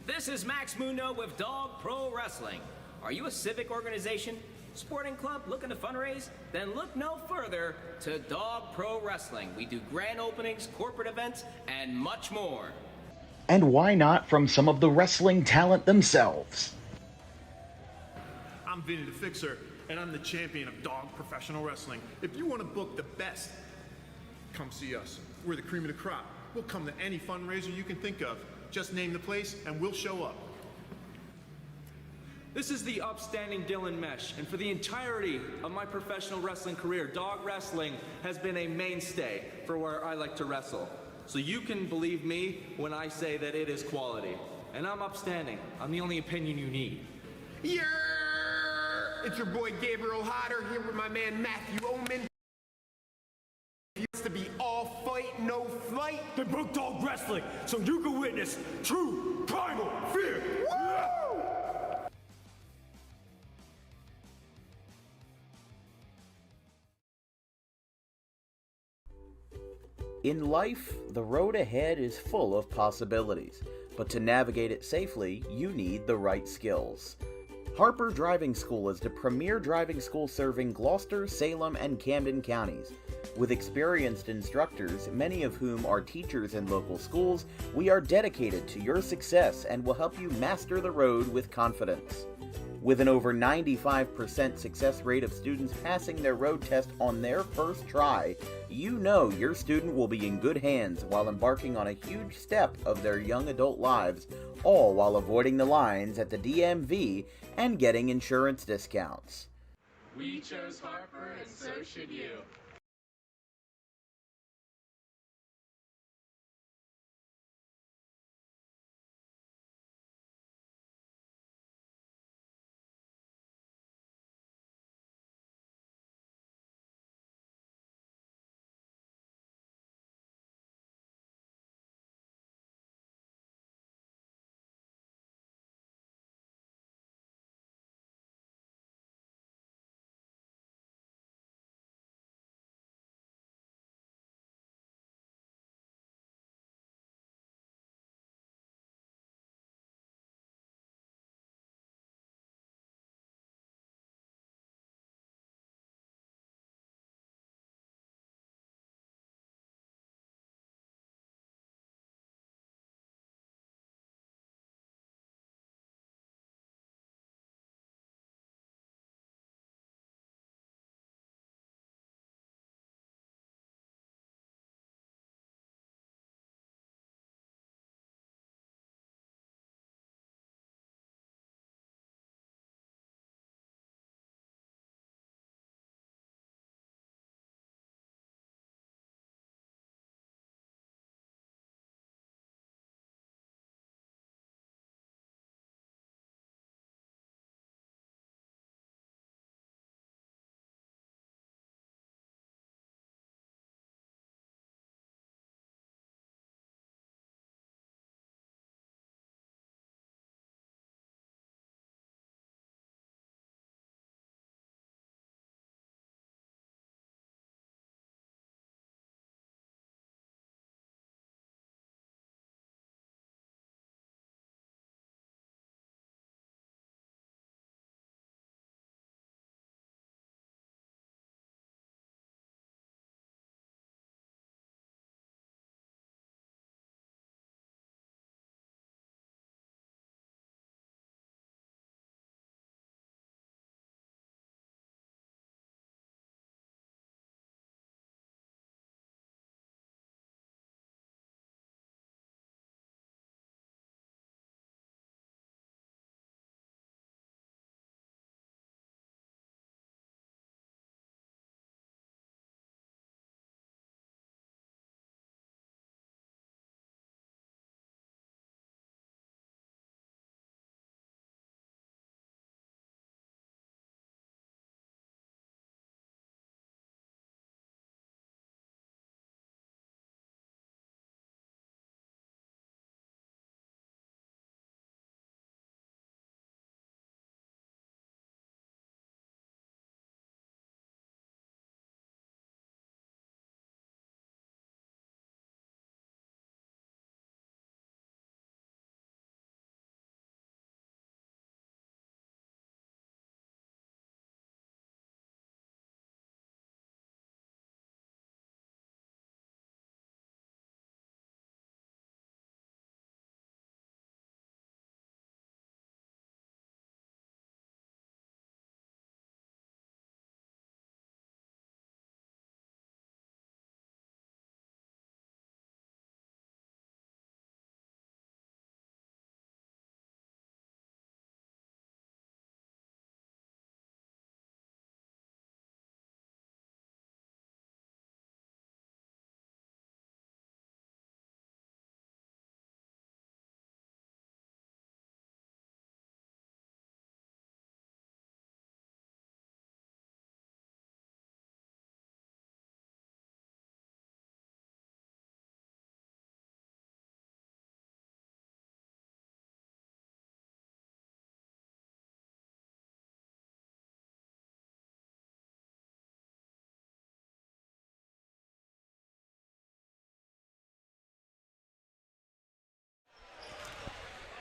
This is Max Mundo with Dog Pro Wrestling. Are you a civic organization, sporting club looking to fundraise? Then look no further to Dog Pro Wrestling. We do grand openings, corporate events, and much more. And why not from some of the wrestling talent themselves? I'm Vinny the Fixer, and I'm the champion of dog professional wrestling. If you want to book the best, come see us. We're the cream of the crop. We'll come to any fundraiser you can think of. Just name the place, and we'll show up. This is the upstanding Dylan Mesh, and for the entirety of my professional wrestling career, dog wrestling has been a mainstay for where I like to wrestle. So you can believe me when I say that it is quality. And I'm upstanding. I'm the only opinion you need. Yeah! It's your boy Gabriel Hodder here with my man Matthew Oman. He wants to be all fight, no flight. Then book Dog Wrestling so you can witness true primal fear. Woo! In life, the road ahead is full of possibilities, but to navigate it safely, you need the right skills. Harper Driving School is the premier driving school serving Gloucester, Salem, and Camden counties. With experienced instructors, many of whom are teachers in local schools, we are dedicated to your success and will help you master the road with confidence. With an over 95% success rate of students passing their road test on their first try, you know your student will be in good hands while embarking on a huge step of their young adult lives, all while avoiding the lines at the DMV and getting insurance discounts. We chose Harper, and so should you.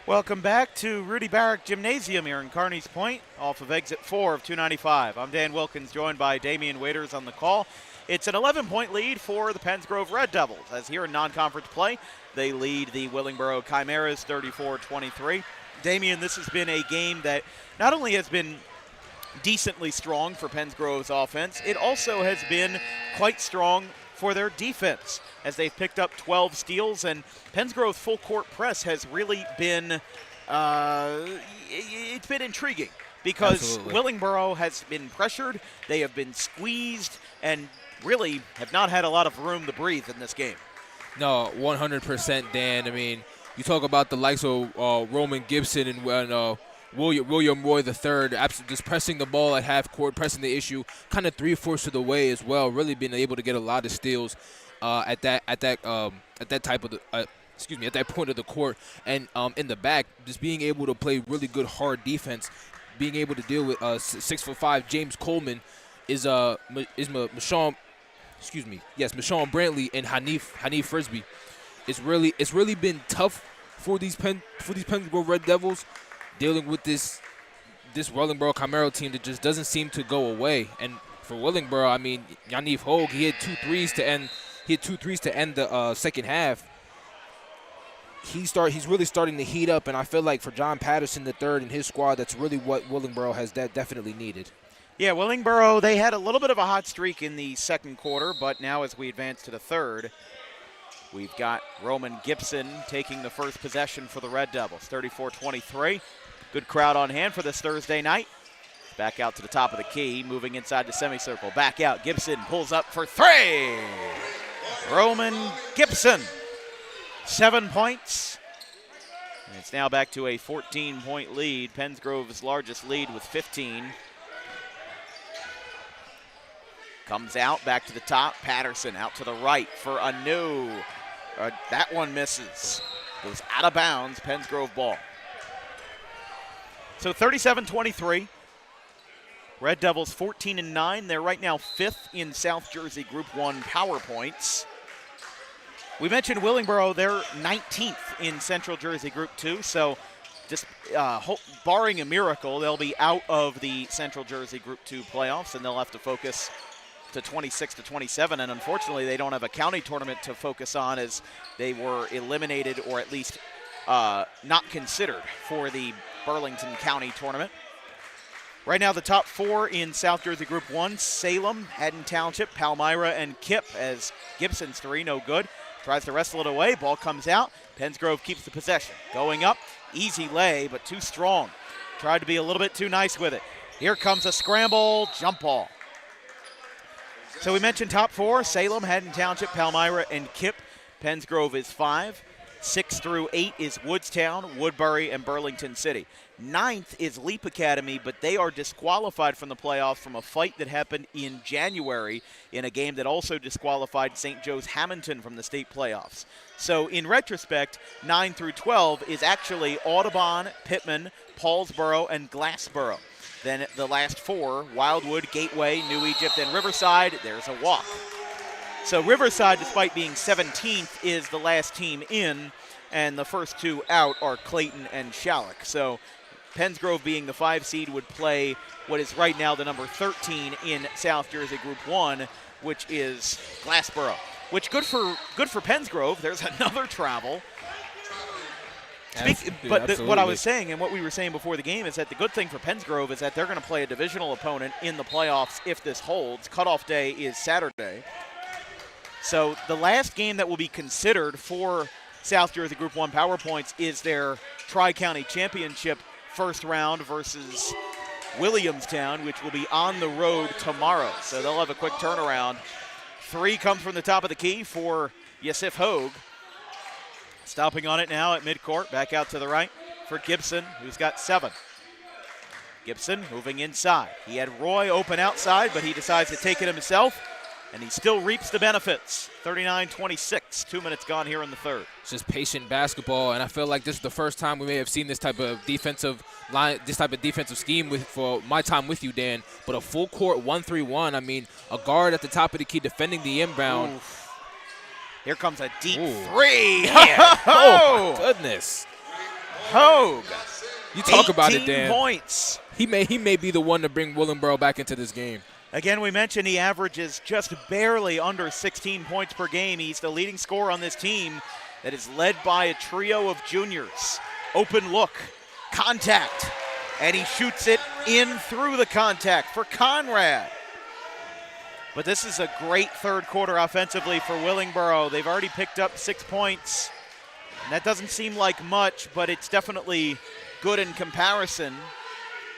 Welcome back to Rudy Barrack Gymnasium here in Carneys Point off of exit 4 of 295. I'm Dan Wilkins, joined by Damian Waiters on the call. It's an 11-point lead for the Penns Grove Red Devils, as here in non-conference play, they lead the Willingboro Chimeras 34-23. Damian, this has been a game that not only has been decently strong for Penns Grove's offense, it also has been quite strong for their defense, as they've picked up 12 steals, and Penns Grove's full court press has really been it's been intriguing, because Absolutely. Willingboro has been pressured, they have been squeezed, and really have not had a lot of room to breathe in this game. No, 100%, Dan. I mean, you talk about the likes of Roman Gibson and William Roy III, just pressing the ball at half court, pressing the issue, kind of 3/4 of the way as well. Really being able to get a lot of steals at that point of the court, and in the back, just being able to play really good hard defense, being able to deal with 6'5" James Coleman Michon Brantley and Hanif Frisbee. It's really been tough for these Penns Grove Red Devils, dealing with this Willingboro Chimera team that just doesn't seem to go away. And for Willingboro, I mean, Yanniv Hogue, he had two threes to end the second half. He's really starting to heat up, and I feel like for John Patterson III and his squad, that's really what Willingboro has definitely needed. Yeah, Willingboro, they had a little bit of a hot streak in the second quarter, but now as we advance to the third, we've got Roman Gibson taking the first possession for the Red Devils, 34-23. Good crowd on hand for this Thursday night. Back out to the top of the key, moving inside the semicircle. Back out, Gibson pulls up for three. Roman Gibson, 7 points. And it's now back to a 14-point lead. Penns Grove's largest lead with 15. Comes out, back to the top. Patterson out to the right for Anu. That one misses. Goes out of bounds, Penns Grove ball. So 37-23. Red Devils 14-9. They're right now 5th in South Jersey Group 1 power points. We mentioned Willingboro, they're 19th in Central Jersey Group 2, so just barring a miracle, they'll be out of the Central Jersey Group 2 playoffs, and they'll have to focus to 26-27, and unfortunately they don't have a county tournament to focus on, as they were eliminated, or at least not considered for the Burlington County tournament. Right now the top 4 in South Jersey Group 1, Salem, Haddon Township, Palmyra, and Kip, as Gibson's 3, no good. Tries to wrestle it away, ball comes out. Penns Grove keeps the possession. Going up, easy lay, but too strong. Tried to be a little bit too nice with it. Here comes a scramble, jump ball. So we mentioned top 4, Salem, Haddon Township, Palmyra, and Kip. Penns Grove is 5. 6 through 8 is Woodstown, Woodbury, and Burlington City. 9th is Leap Academy, but they are disqualified from the playoffs from a fight that happened in January in a game that also disqualified St. Joe's Hamilton from the state playoffs. So in retrospect, 9 through 12 is actually Audubon, Pittman, Paulsboro, and Glassboro. Then the last 4, Wildwood, Gateway, New Egypt, and Riverside, there's a walk. So Riverside, despite being 17th, is the last team in, and the first 2 out are Clayton and Shalleck. So Penns Grove, being the 5 seed, would play what is right now the number 13 in South Jersey Group 1, which is Glassboro. Which good for Penns Grove. There's another travel. What I was saying, and what we were saying before the game, is that the good thing for Penns Grove is that they're going to play a divisional opponent in the playoffs if this holds. Cutoff day is Saturday. So the last game that will be considered for South Jersey Group 1 Power Points is their Tri-County Championship first round versus Williamstown, which will be on the road tomorrow. So they'll have a quick turnaround. 3 comes from the top of the key for Yasif Hogue. Stopping on it now at midcourt, back out to the right for Gibson, who's got 7. Gibson moving inside. He had Roy open outside, but he decides to take it himself, and he still reaps the benefits. 39-26, 2 minutes gone here in the third. It's just patient basketball, and I feel like this is the first time we may have seen this type of defensive scheme for my time with you, Dan. But a full court 1-3-1. I mean, a guard at the top of the key defending the inbound. Oof. Here comes a deep 3. Yeah. Oh, my goodness. Hogue. You talk about it, 18 Dan. points. He may be the one to bring Willingboro back into this game. Again, we mentioned he averages just barely under 16 points per game. He's the leading scorer on this team that is led by a trio of juniors. Open look, contact, and he shoots it in through the contact for Conrad. But this is a great third quarter offensively for Willingboro. They've already picked up 6 points, and that doesn't seem like much, but it's definitely good in comparison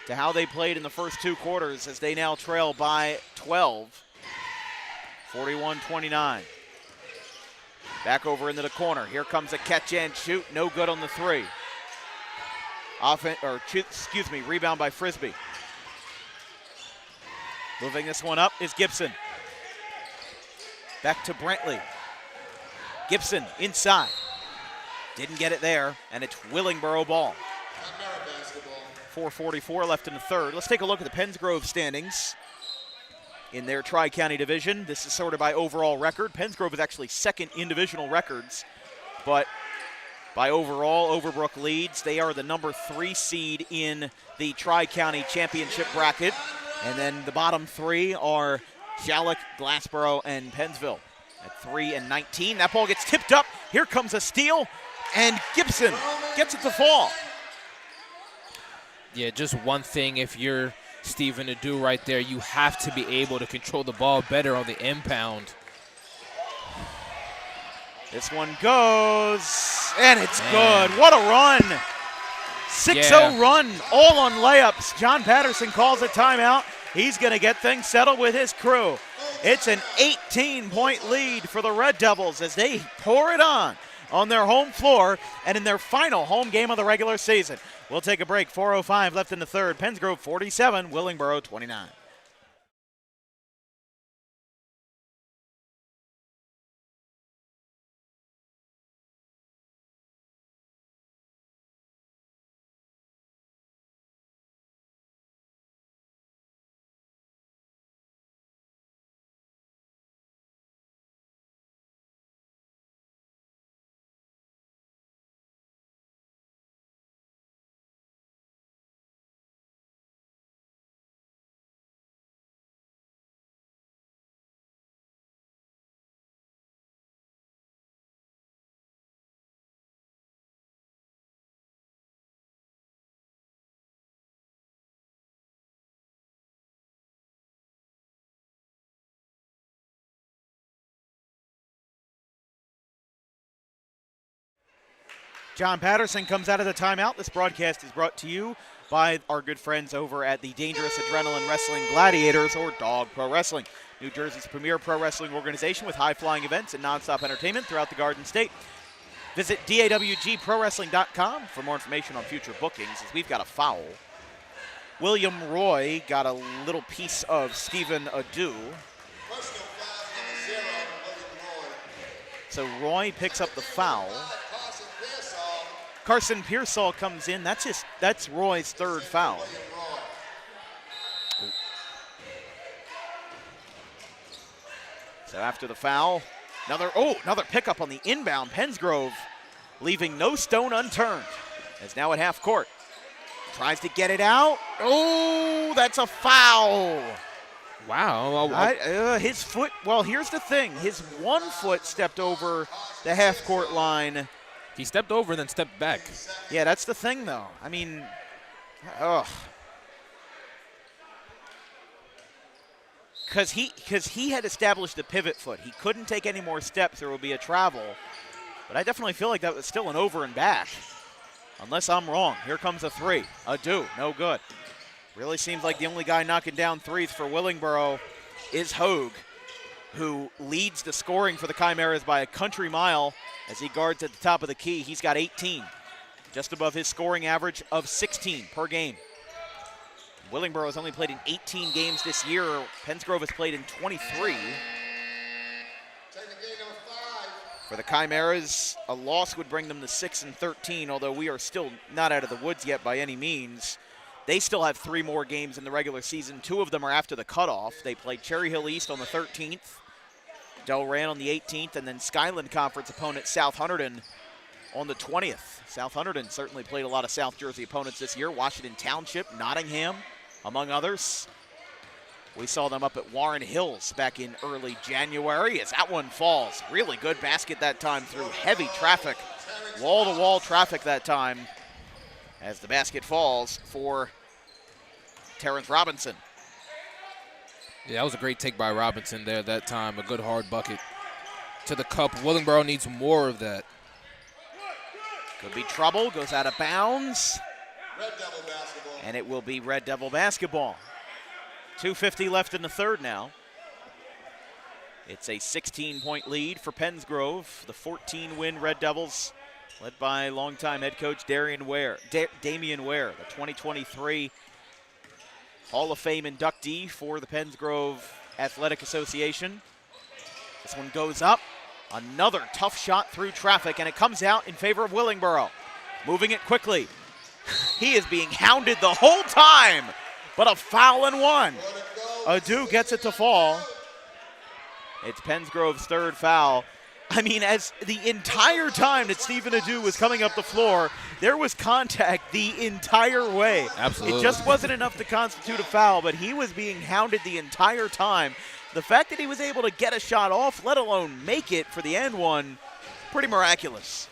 to how they played in the first 2 quarters, as they now trail by 12, 41-29. Back over into the corner. Here comes a catch and shoot. No good on the 3. Rebound by Frisbee. Moving this one up is Gibson. Back to Brentley. Gibson inside. Didn't get it there, and it's Willingboro ball. 4:44 left in the third. Let's take a look at the Penns Grove standings in their Tri-County division. This is sorted by overall record. Penns Grove is actually second in divisional records, but by overall, Overbrook leads. They are the number 3 seed in the Tri-County championship bracket, and then the bottom 3 are Shalleck, Glassboro, and Pennsville at 3 and 19. That ball gets tipped up. Here comes a steal, and Gibson gets it to fall. Yeah, just one thing, if you're Stephen Adu right there, you have to be able to control the ball better on the inbound. This one goes, and it's good. What a run. 6-0 run, all on layups. John Patterson calls a timeout. He's going to get things settled with his crew. It's an 18-point lead for the Red Devils as they pour it on their home floor and in their final home game of the regular season. We'll take a break. 4:05 left in the third. Penns Grove 47, Willingboro 29. John Patterson comes out of the timeout. This broadcast is brought to you by our good friends over at the Dangerous Adrenaline Wrestling Gladiators, or Dog Pro Wrestling, New Jersey's premier pro wrestling organization with high-flying events and nonstop entertainment throughout the Garden State. Visit dawgprowrestling.com for more information on future bookings, as we've got a foul. William Roy got a little piece of Stephen Adu. So Roy picks up the foul. Carson Pearsall comes in. That's Roy's third foul. So after the foul, another pickup on the inbound. Penns Grove leaving no stone unturned. As now at half court. Tries to get it out. Oh, that's a foul. Wow. His foot, well, here's the thing. His one foot stepped over the half court line. He stepped over and then stepped back. Yeah, that's the thing, though. I mean, Because he had established the pivot foot. He couldn't take any more steps. There would be a travel. But I definitely feel like that was still an over and back. Unless I'm wrong. Here comes a 3. Adu, no good. Really seems like the only guy knocking down threes for Willingboro is Hogue, who leads the scoring for the Chimeras by a country mile as he guards at the top of the key. He's got 18, just above his scoring average of 16 per game. Willingboro has only played in 18 games this year. Penns Grove has played in 23. For the Chimeras, a loss would bring them to 6-13, although we are still not out of the woods yet by any means. They still have 3 more games in the regular season. 2 of them are after the cutoff. They played Cherry Hill East on the 13th, Delran on the 18th, and then Skyland Conference opponent South Hunterdon on the 20th. South Hunterdon certainly played a lot of South Jersey opponents this year. Washington Township, Nottingham, among others. We saw them up at Warren Hills back in early January as that one falls. Really good basket that time through heavy traffic, wall-to-wall traffic that time as the basket falls for Terrence Robinson. Yeah, that was a great take by Robinson there that time. A good hard bucket to the cup. Willingboro needs more of that. Could be trouble, goes out of bounds. And it will be Red Devil basketball. 2:50 left in the third now. It's a 16-point lead for Penns Grove. The 14-win Red Devils, led by longtime head coach Damian Ware, the 2023 Hall of Fame inductee for the Penns Grove Athletic Association. This one goes up. Another tough shot through traffic, and it comes out in favor of Willingboro. Moving it quickly. He is being hounded the whole time, but a foul and one. Adu gets it to fall. It's Penns Grove's third foul. I mean, as the entire time that Stephen Adu was coming up the floor, there was contact the entire way. Absolutely. It just wasn't enough to constitute a foul, but he was being hounded the entire time. The fact that he was able to get a shot off, let alone make it for the end one, pretty miraculous.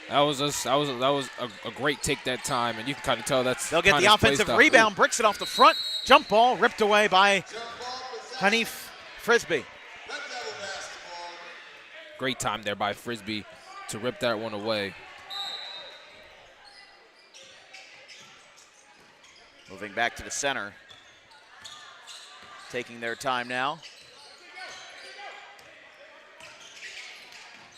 That was a great take that time, and you can kind of tell that's. They'll get the offensive rebound, bricks it off the front, jump ball ripped away by Hanif Frisbee. Great time there by Frisbee to rip that one away. Moving back to the center. Taking their time now.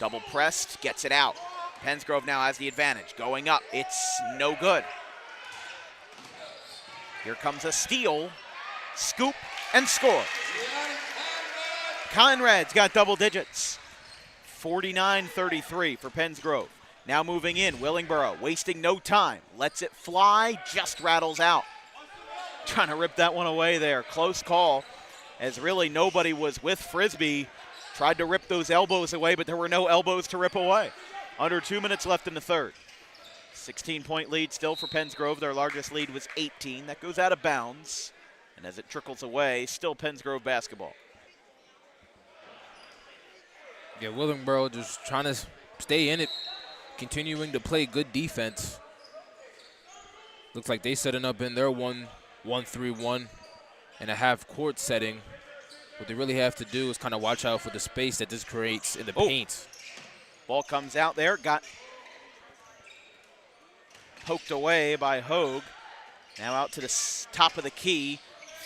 Double pressed, gets it out. Penns Grove now has the advantage. Going up, it's no good. Here comes a steal, scoop, and score. Conrad's got double digits. 49-33 for Penns Grove. Now moving in, Willingboro, wasting no time. Lets it fly, just rattles out. Trying to rip that one away there. Close call, as really nobody was with Frisbee. Tried to rip those elbows away, but there were no elbows to rip away. Under 2 minutes left in the third. 16-point lead still for Penns Grove. Their largest lead was 18. That goes out of bounds. And as it trickles away, still Penns Grove basketball. Yeah, Willingboro just trying to stay in it, continuing to play good defense. Looks like they setting up in their 1-3-1 and a half-court setting. What they really have to do is kind of watch out for the space that this creates in the paint. Ball comes out there, got poked away by Hogue. Now out to the top of the key,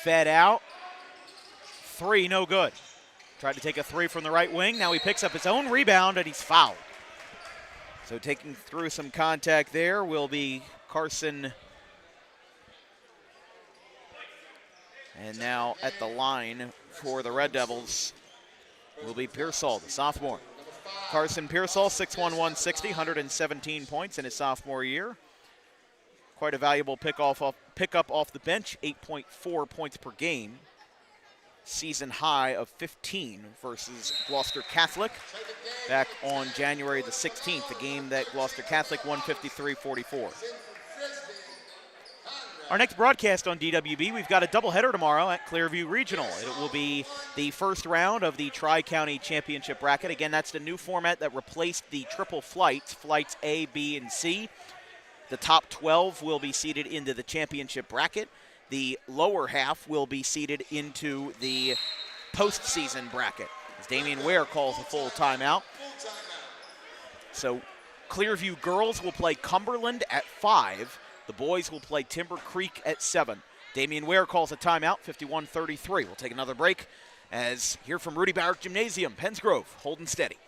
fed out. Three, no good. Tried to take a three from the right wing. Now he picks up his own rebound, and he's fouled. So taking through some contact there will be Carson. And now at the line for the Red Devils will be Pearsall, the sophomore. Carson Pearsall, 6'1", 160, 117 points in his sophomore year. Quite a valuable pickup off the bench, 8.4 points per game. Season high of 15 versus Gloucester Catholic back on January the 16th, a game that Gloucester Catholic won 53-44. Our next broadcast on DWB, we've got a doubleheader tomorrow at Clearview Regional. It will be the first round of the Tri-County Championship bracket. Again, that's the new format that replaced the triple flights A, B, and C. The top 12 will be seeded into the championship bracket. The lower half will be seeded into the postseason bracket, as Damian Ware calls a full timeout. So Clearview girls will play Cumberland at 5. The boys will play Timber Creek at 7. Damian Ware calls a timeout, 51-33. We'll take another break as here from Rudy Barrett Gymnasium, Penns Grove, holding steady.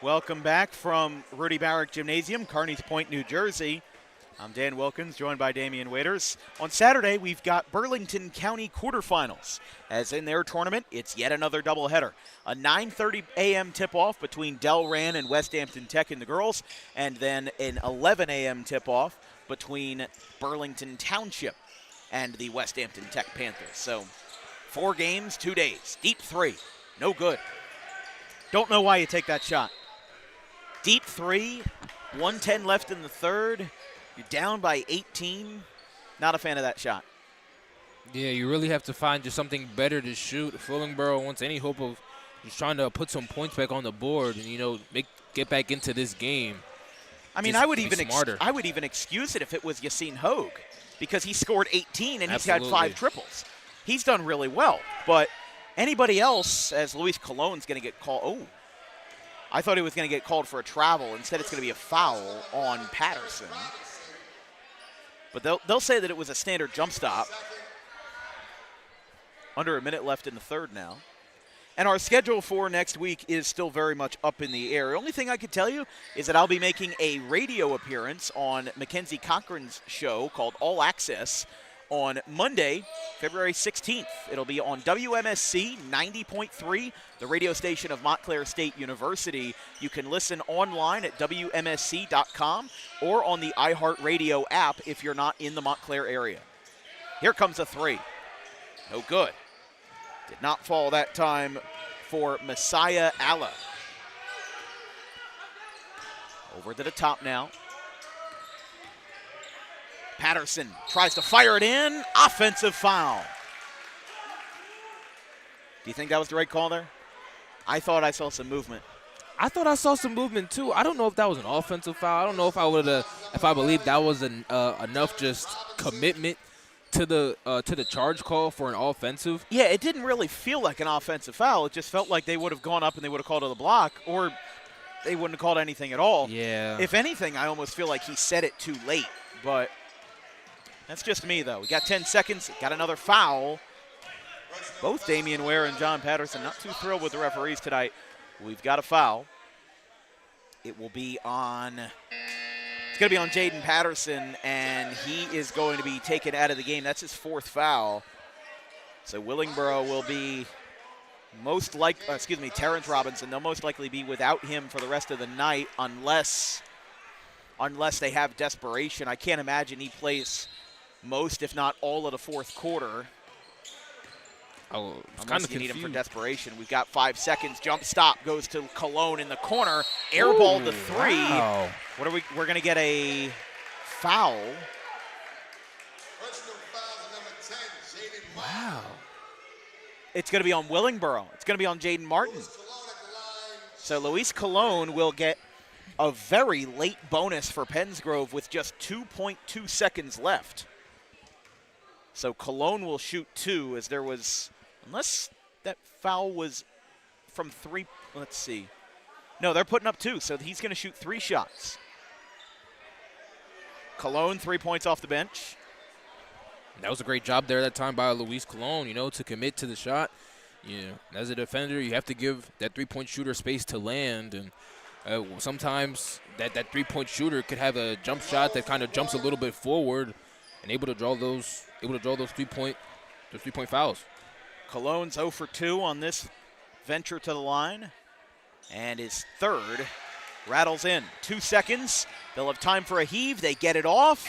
Welcome back from Rudy Barrick Gymnasium, Carneys Point, New Jersey. I'm Dan Wilkins, joined by Damian Waiters. On Saturday, we've got Burlington County quarterfinals. As in their tournament, it's yet another doubleheader. A 9:30 a.m. tip-off between Delran and West Hampton Tech in the girls, and then an 11 a.m. tip-off between Burlington Township and the West Hampton Tech Panthers. So 4 games, 2 days. Deep 3, no good. Don't know why you take that shot. Deep 3, 1:10 left in the third. You're down by 18. Not a fan of that shot. Yeah, you really have to find just something better to shoot. If Willingboro wants any hope of just trying to put some points back on the board and, get back into this game. I mean, I would even excuse it if it was Yassine Hogue, because he scored 18 and he's had 5 triples. He's done really well. But anybody else, as Luis Colon's going to get called. Oh, I thought he was going to get called for a travel. Instead, it's going to be a foul on Patterson. But they'll say that it was a standard jump stop. Under a minute left in the third now. And our schedule for next week is still very much up in the air. The only thing I could tell you is that I'll be making a radio appearance on Mackenzie Cochran's show called All Access on Monday, February 16th. It'll be on WMSC 90.3, the radio station of Montclair State University. You can listen online at WMSC.com or on the iHeartRadio app if you're not in the Montclair area. Here comes a 3. No good. Did not fall that time for Messiah Allah. Over to the top now. Patterson tries to fire it in. Offensive foul. Do you think that was the right call there? I thought I saw some movement. I thought I saw some movement too. I don't know if that was an offensive foul. I don't know if I believe that was enough just commitment to the charge call for an offensive. Yeah, it didn't really feel like an offensive foul. It just felt like they would have gone up and they would have called it the block, or they wouldn't have called anything at all. Yeah. If anything, I almost feel like he said it too late, but that's just me, though. We got 10 seconds, got another foul. Both Damian Ware and John Patterson not too thrilled with the referees tonight. We've got a foul. It will be on, it's going to be on Jaden Patterson, and he is going to be taken out of the game. That's his 4th foul. So Willingboro will be Terrence Robinson. They'll most likely be without him for the rest of the night unless they have desperation. I can't imagine he plays most, if not all, of the 4th quarter. Unless you need him for desperation. We've got 5 seconds. Jump stop goes to Cologne in the corner. Airball to 3. Wow. We're going to get a foul. Wow. It's going to be on Willingboro. It's going to be on Jaden Martin. So Luis Cologne will get a very late bonus for Penns Grove with just 2.2 seconds left. So Cologne will shoot 2 as there was, unless that foul was from 3, let's see. No, they're putting up 2, so he's going to shoot 3 shots. Cologne, 3 points off the bench. That was a great job there that time by Luis Cologne, to commit to the shot. As a defender, you have to give that 3-point shooter space to land, and sometimes that 3-point shooter could have a jump shot that kind of jumps a little bit forward and able to draw those 3-point fouls. Cologne's 0 for 2 on this venture to the line, and his 3rd rattles in. 2 seconds. They'll have time for a heave. They get it off.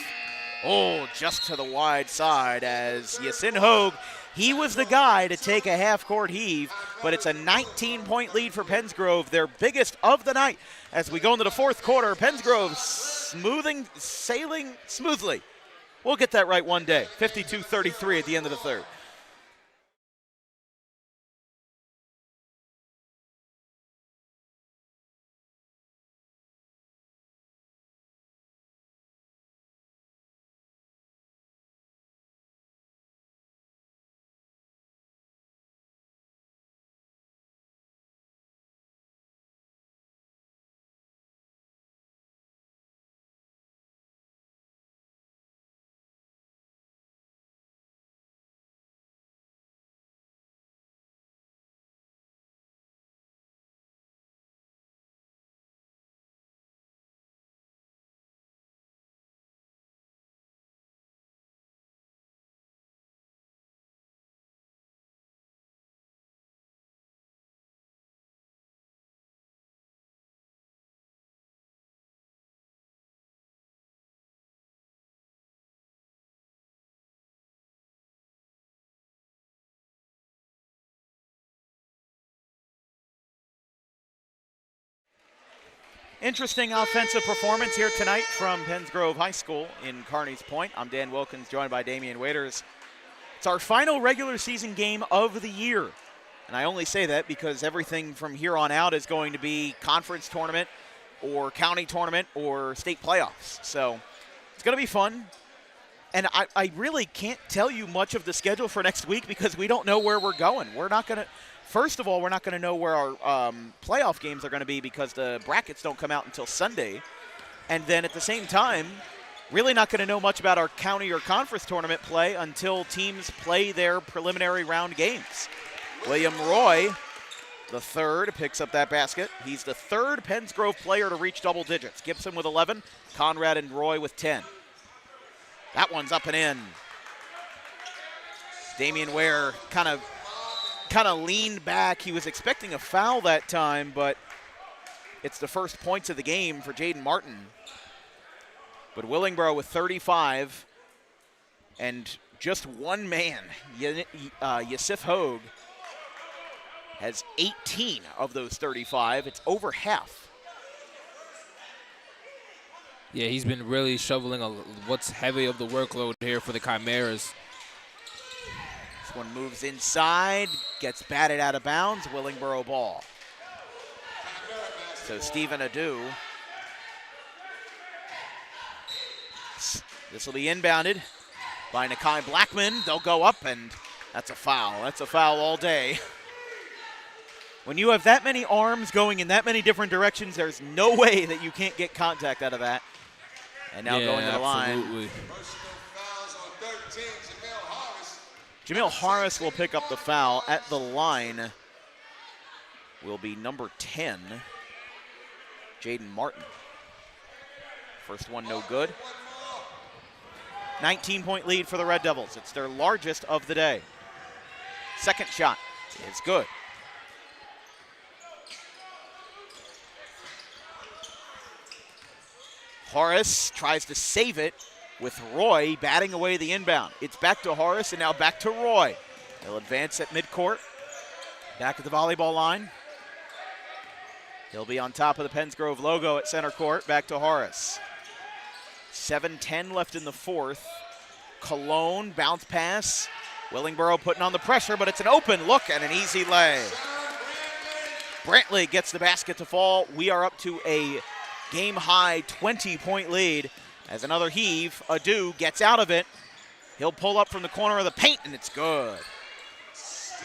Oh, just to the wide side as Yassine Hogue, he was the guy to take a half-court heave, but it's a 19-point lead for Penns Grove, their biggest of the night. As we go into the 4th quarter, Penns Grove sailing smoothly. We'll get that right one day. 52-33 at the end of the 3rd. Interesting offensive performance here tonight from Penns Grove High School in Kearney's Point. I'm Dan Wilkins, joined by Damian Waiters. It's our final regular season game of the year. And I only say that because everything from here on out is going to be conference tournament or county tournament or state playoffs. So it's going to be fun. And I really can't tell you much of the schedule for next week because we don't know where we're going. We're not going to – first of all, we're not going to know where our playoff games are going to be because the brackets don't come out until Sunday. And then at the same time, really not going to know much about our county or conference tournament play until teams play their preliminary round games. William Roy, the third, picks up that basket. He's the third Penns Grove player to reach double digits. Gibson with 11, Conrad and Roy with 10. That one's up and in. Damian Ware kind of leaned back. He was expecting a foul that time, but it's the first points of the game for Jaden Martin. But Willingboro with 35 and just one man, Yusuf Hogue, has 18 of those 35. It's over half. Yeah, he's been really shoveling what's heavy of the workload here for the Chimeras. This one moves inside, gets batted out of bounds, Willingboro ball. So Stephen Adu. This will be inbounded by Nakai Blackman. They'll go up, and that's a foul. That's a foul all day. When you have that many arms going in that many different directions, there's no way that you can't get contact out of that. And now going to the line. Jamil Harris will pick up the foul. At the line will be number 10, Jaden Martin. First one no good. 19-point lead for the Red Devils. It's their largest of the day. Second shot is good. Horace tries to save it with Roy batting away the inbound. It's back to Horace and now back to Roy. They'll advance at midcourt. Back at the volleyball line. He'll be on top of the Penns Grove logo at center court. Back to Horace. 7:10 left in the fourth. Cologne, bounce pass. Willingboro putting on the pressure, but it's an open look and an easy lay. Brantley gets the basket to fall. We are up to a game-high 20-point lead as another heave. Adu gets out of it. He'll pull up from the corner of the paint, and it's good.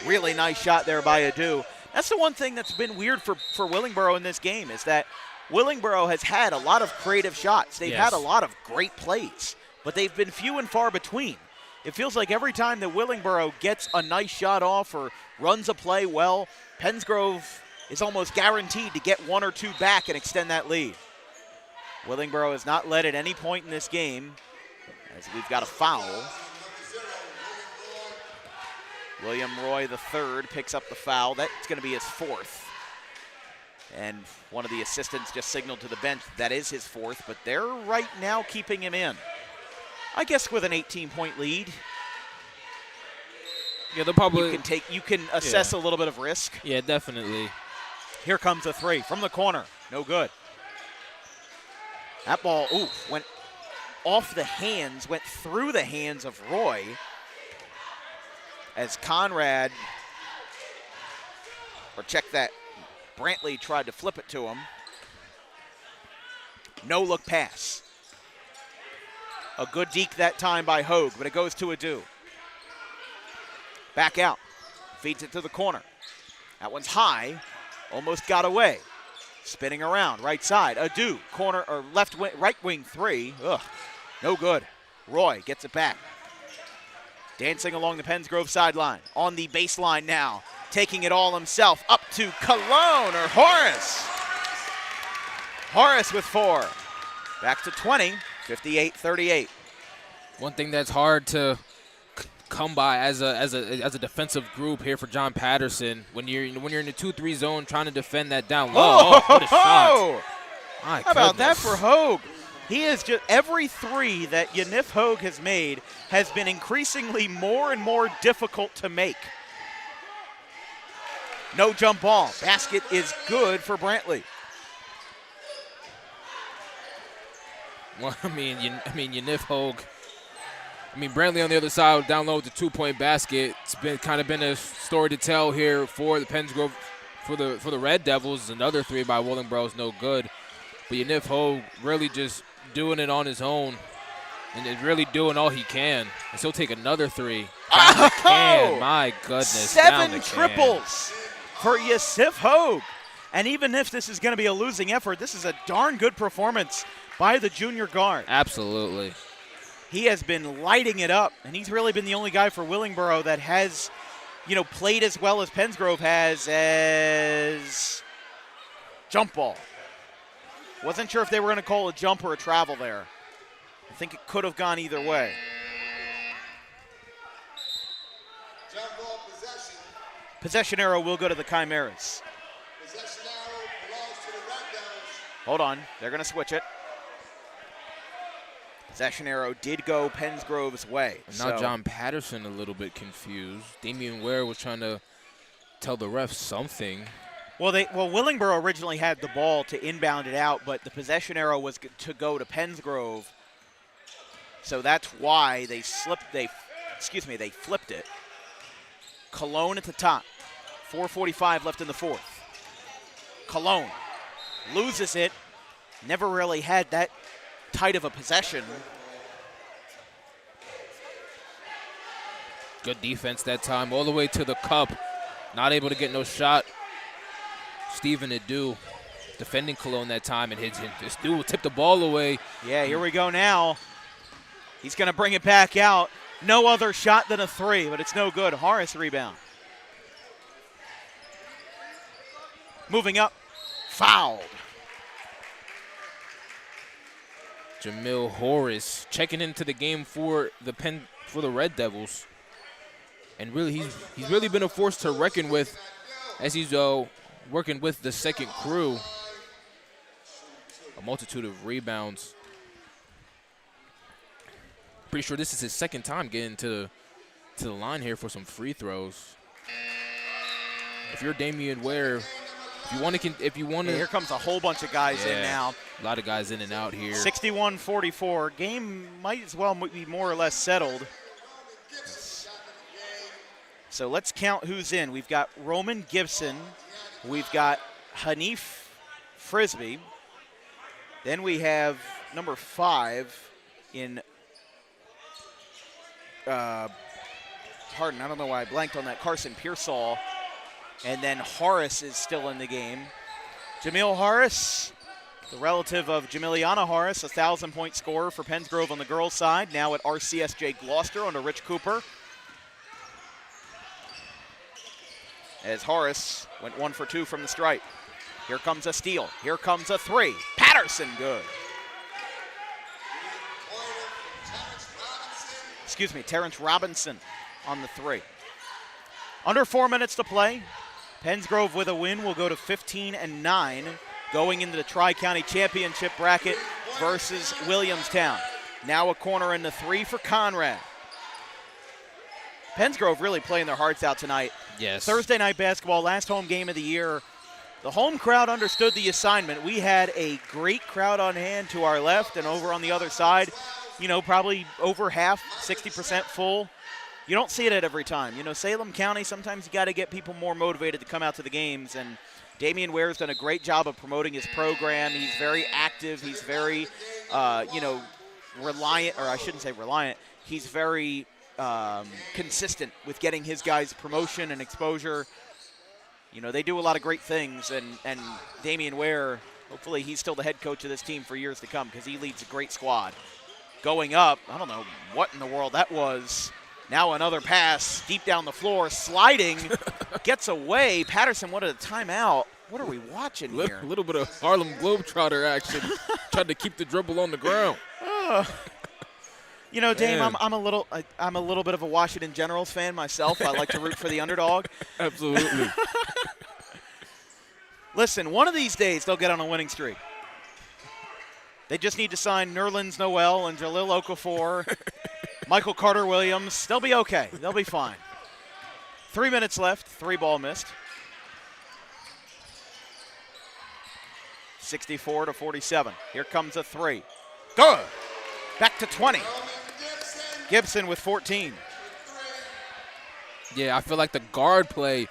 Really nice shot there by Adu. That's the one thing that's been weird for Willingboro in this game is that Willingboro has had a lot of creative shots. They've had a lot of great plays, but they've been few and far between. It feels like every time that Willingboro gets a nice shot off or runs a play well, Penns Grove is almost guaranteed to get one or two back and extend that lead. Willingboro has not led at any point in this game as we've got a foul. William Roy, the third, picks up the foul. That's going to be his fourth. And one of the assistants just signaled to the bench that is his fourth, but they're right now keeping him in. I guess with an 18-point lead, yeah, they'll probably you can assess a little bit of risk. Yeah, definitely. Here comes a three from the corner. No good. That ball, went off the hands, went through the hands of Roy as Conrad, or check that, Brantley tried to flip it to him. No look pass. A good deke that time by Hogue, but it goes to Adu. Back out, feeds it to the corner. That one's high, almost got away. Spinning around, right side. Adu, corner or left wing, right wing three. Ugh, no good. Roy gets it back. Dancing along the Penns Grove sideline. On the baseline now. Taking it all himself. Up to Cologne or Horace. Horace with 4. Back to 20, 58-38. One thing that's hard to come by as a defensive group here for John Patterson when you're in the 2-3 zone trying to defend that down low. What a shot. How about that for Hogue? He is just every three that Yanif Hogue has made has been increasingly more and more difficult to make. No jump ball. Basket is good for Brantley. Well, Yannick Hogue. Brantley on the other side down low with the 2-point basket. It's been a story to tell here for the Penns Grove, for the Red Devils. Another 3 by Willingboro is no good. But Yannick Hogue really just doing it on his own and is really doing all he can. And so he'll take another 3. Down the can. My goodness. 7 triples for Yusuf Hogue. And even if this is going to be a losing effort, this is a darn good performance by the junior guard. Absolutely. He has been lighting it up, and he's really been the only guy for Willingboro that has, played as well as Penns Grove has as jump ball. Wasn't sure if they were going to call a jump or a travel there. I think it could have gone either way. Jump ball possession. Possession arrow will go to the Chimeras. Possession arrow belongs to the Red Devils. Hold on. They're going to switch it. Possession arrow did go Penns Grove's way. And now John Patterson a little bit confused. Damian Ware was trying to tell the refs something. Well, Willingboro originally had the ball to inbound it out, but the possession arrow was to go to Penns Grove. So that's why they flipped it. Cologne at the top. 4:45 left in the fourth. Cologne loses it. Never really had that tight of a possession. Good defense that time, all the way to the cup. Not able to get no shot. Stephen Adu defending Cologne that time, and his dude will tip the ball away. Yeah, here we go now. He's going to bring it back out. No other shot than a 3, but it's no good. Horace rebound. Moving up, fouled. Jamil Horace checking into the game for the Red Devils, and really he's really been a force to reckon with as he's working with the second crew. A multitude of rebounds. Pretty sure this is his second time getting to the line here for some free throws. If you're Damian Ware, if you want to, here comes a whole bunch of guys in now. A lot of guys in and out here. 61-44. Game might as well be more or less settled. So let's count who's in. We've got Roman Gibson. We've got Hanif Frisbee. Then we have number 5 in I don't know why I blanked on that, Carson Pearsall. And then Horace is still in the game. Jamil Horace, the relative of Jamiliana Horace, a 1,000-point scorer for Penns Grove on the girls' side, now at RCSJ Gloucester under Rich Cooper. As Horace went 1 for 2 from the stripe. Here comes a steal. Here comes a 3. Patterson, good. Terrence Robinson on the 3. Under 4 minutes to play. Penns Grove with a win will go to 15-9 going into the Tri-County Championship bracket versus Williamstown. Now a corner in the 3 for Conrad. Penns Grove really playing their hearts out tonight. Yes. Thursday night basketball, last home game of the year. The home crowd understood the assignment. We had a great crowd on hand to our left, and over on the other side, probably over half, 60% full. You don't see it at every time. Salem County, sometimes you got to get people more motivated to come out to the games, and Damian Ware's done a great job of promoting his program. He's very active. He's very, reliant, or I shouldn't say reliant. He's very consistent with getting his guys promotion and exposure. They do a lot of great things, and Damian Ware, hopefully he's still the head coach of this team for years to come because he leads a great squad. Going up, I don't know what in the world that was. Now another pass deep down the floor, sliding, gets away. Patterson wanted a timeout. What are we watching here? A little bit of Harlem Globetrotter action. Tried to keep the dribble on the ground. Dame, I'm a little bit of a Washington Generals fan myself. I like to root for the underdog. Absolutely. Listen, one of these days they'll get on a winning streak. They just need to sign Nerlens Noel and Jalil Okafor, Michael Carter-Williams. They'll be okay. They'll be fine. 3 minutes left. 3 ball missed. 64-47. Here comes a 3. Good. Back to 20. Gibson with 14. Yeah, I feel like the guard play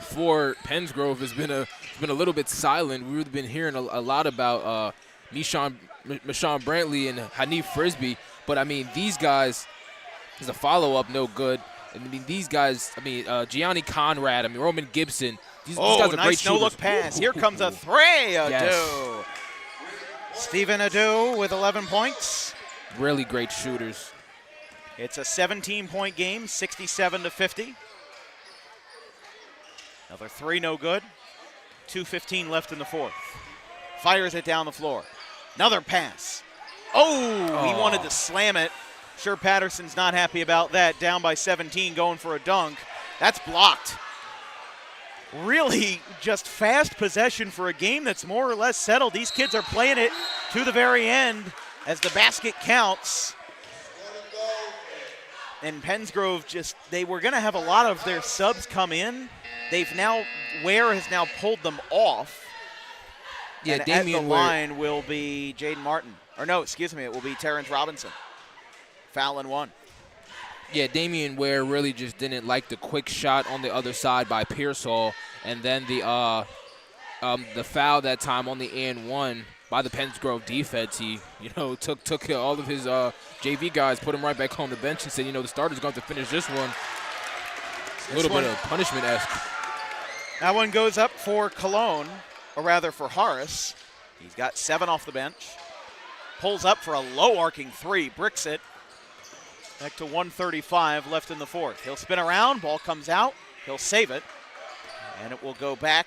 for Penns Grove has been a little bit silent. We've been hearing a lot about Michon Brantley and Hanif Frisbee, but I mean these guys, as a follow-up, no good. I mean these guys. I mean Gianni Conrad. I mean Roman Gibson. These guys are nice great shooters. no-look pass. Here comes a three. Adu. Yes. Stephen Adu with 11 points. Really great shooters. It's a 17-point game, 67-50. Another three, no good. 2:15 left in the fourth. Fires it down the floor. Another pass. Oh, he wanted to slam it. Sure, Patterson's not happy about that. Down by 17, going for a dunk. That's blocked. Really just fast possession for a game that's more or less settled. These kids are playing it to the very end as the basket counts. And Penns Grove they were going to have a lot of their subs come in. Ware has now pulled them off. Yeah, and Damian at the Ware. line will be Jaden Martin. Or no, excuse me, it will be Terrence Robinson. Foul and one. Yeah, Damian Ware really just didn't like the quick shot on the other side by Pearsall, and then the foul that time on the and one by the Penns Grove defense. He, took all of his JV guys, put them right back on the bench, and said, the starter's going to finish this one. A little bit of punishment-esque. That one goes up for Cologne, or rather for Horace. He's got 7 off the bench. Pulls up for a low arcing three, bricks it. Back to 1:35 left in the fourth. He'll spin around, ball comes out, he'll save it, and it will go back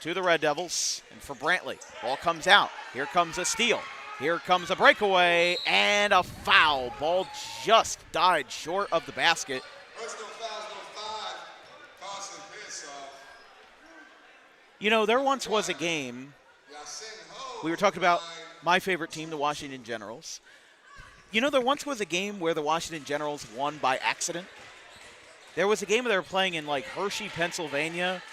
to the Red Devils. And for Brantley, ball comes out. Here comes a steal. Here comes a breakaway and a foul. Ball just died short of the basket. There once was a game. We were talking about my favorite team, the Washington Generals. There once was a game where the Washington Generals won by accident. There was a game they were playing in Hershey, Pennsylvania,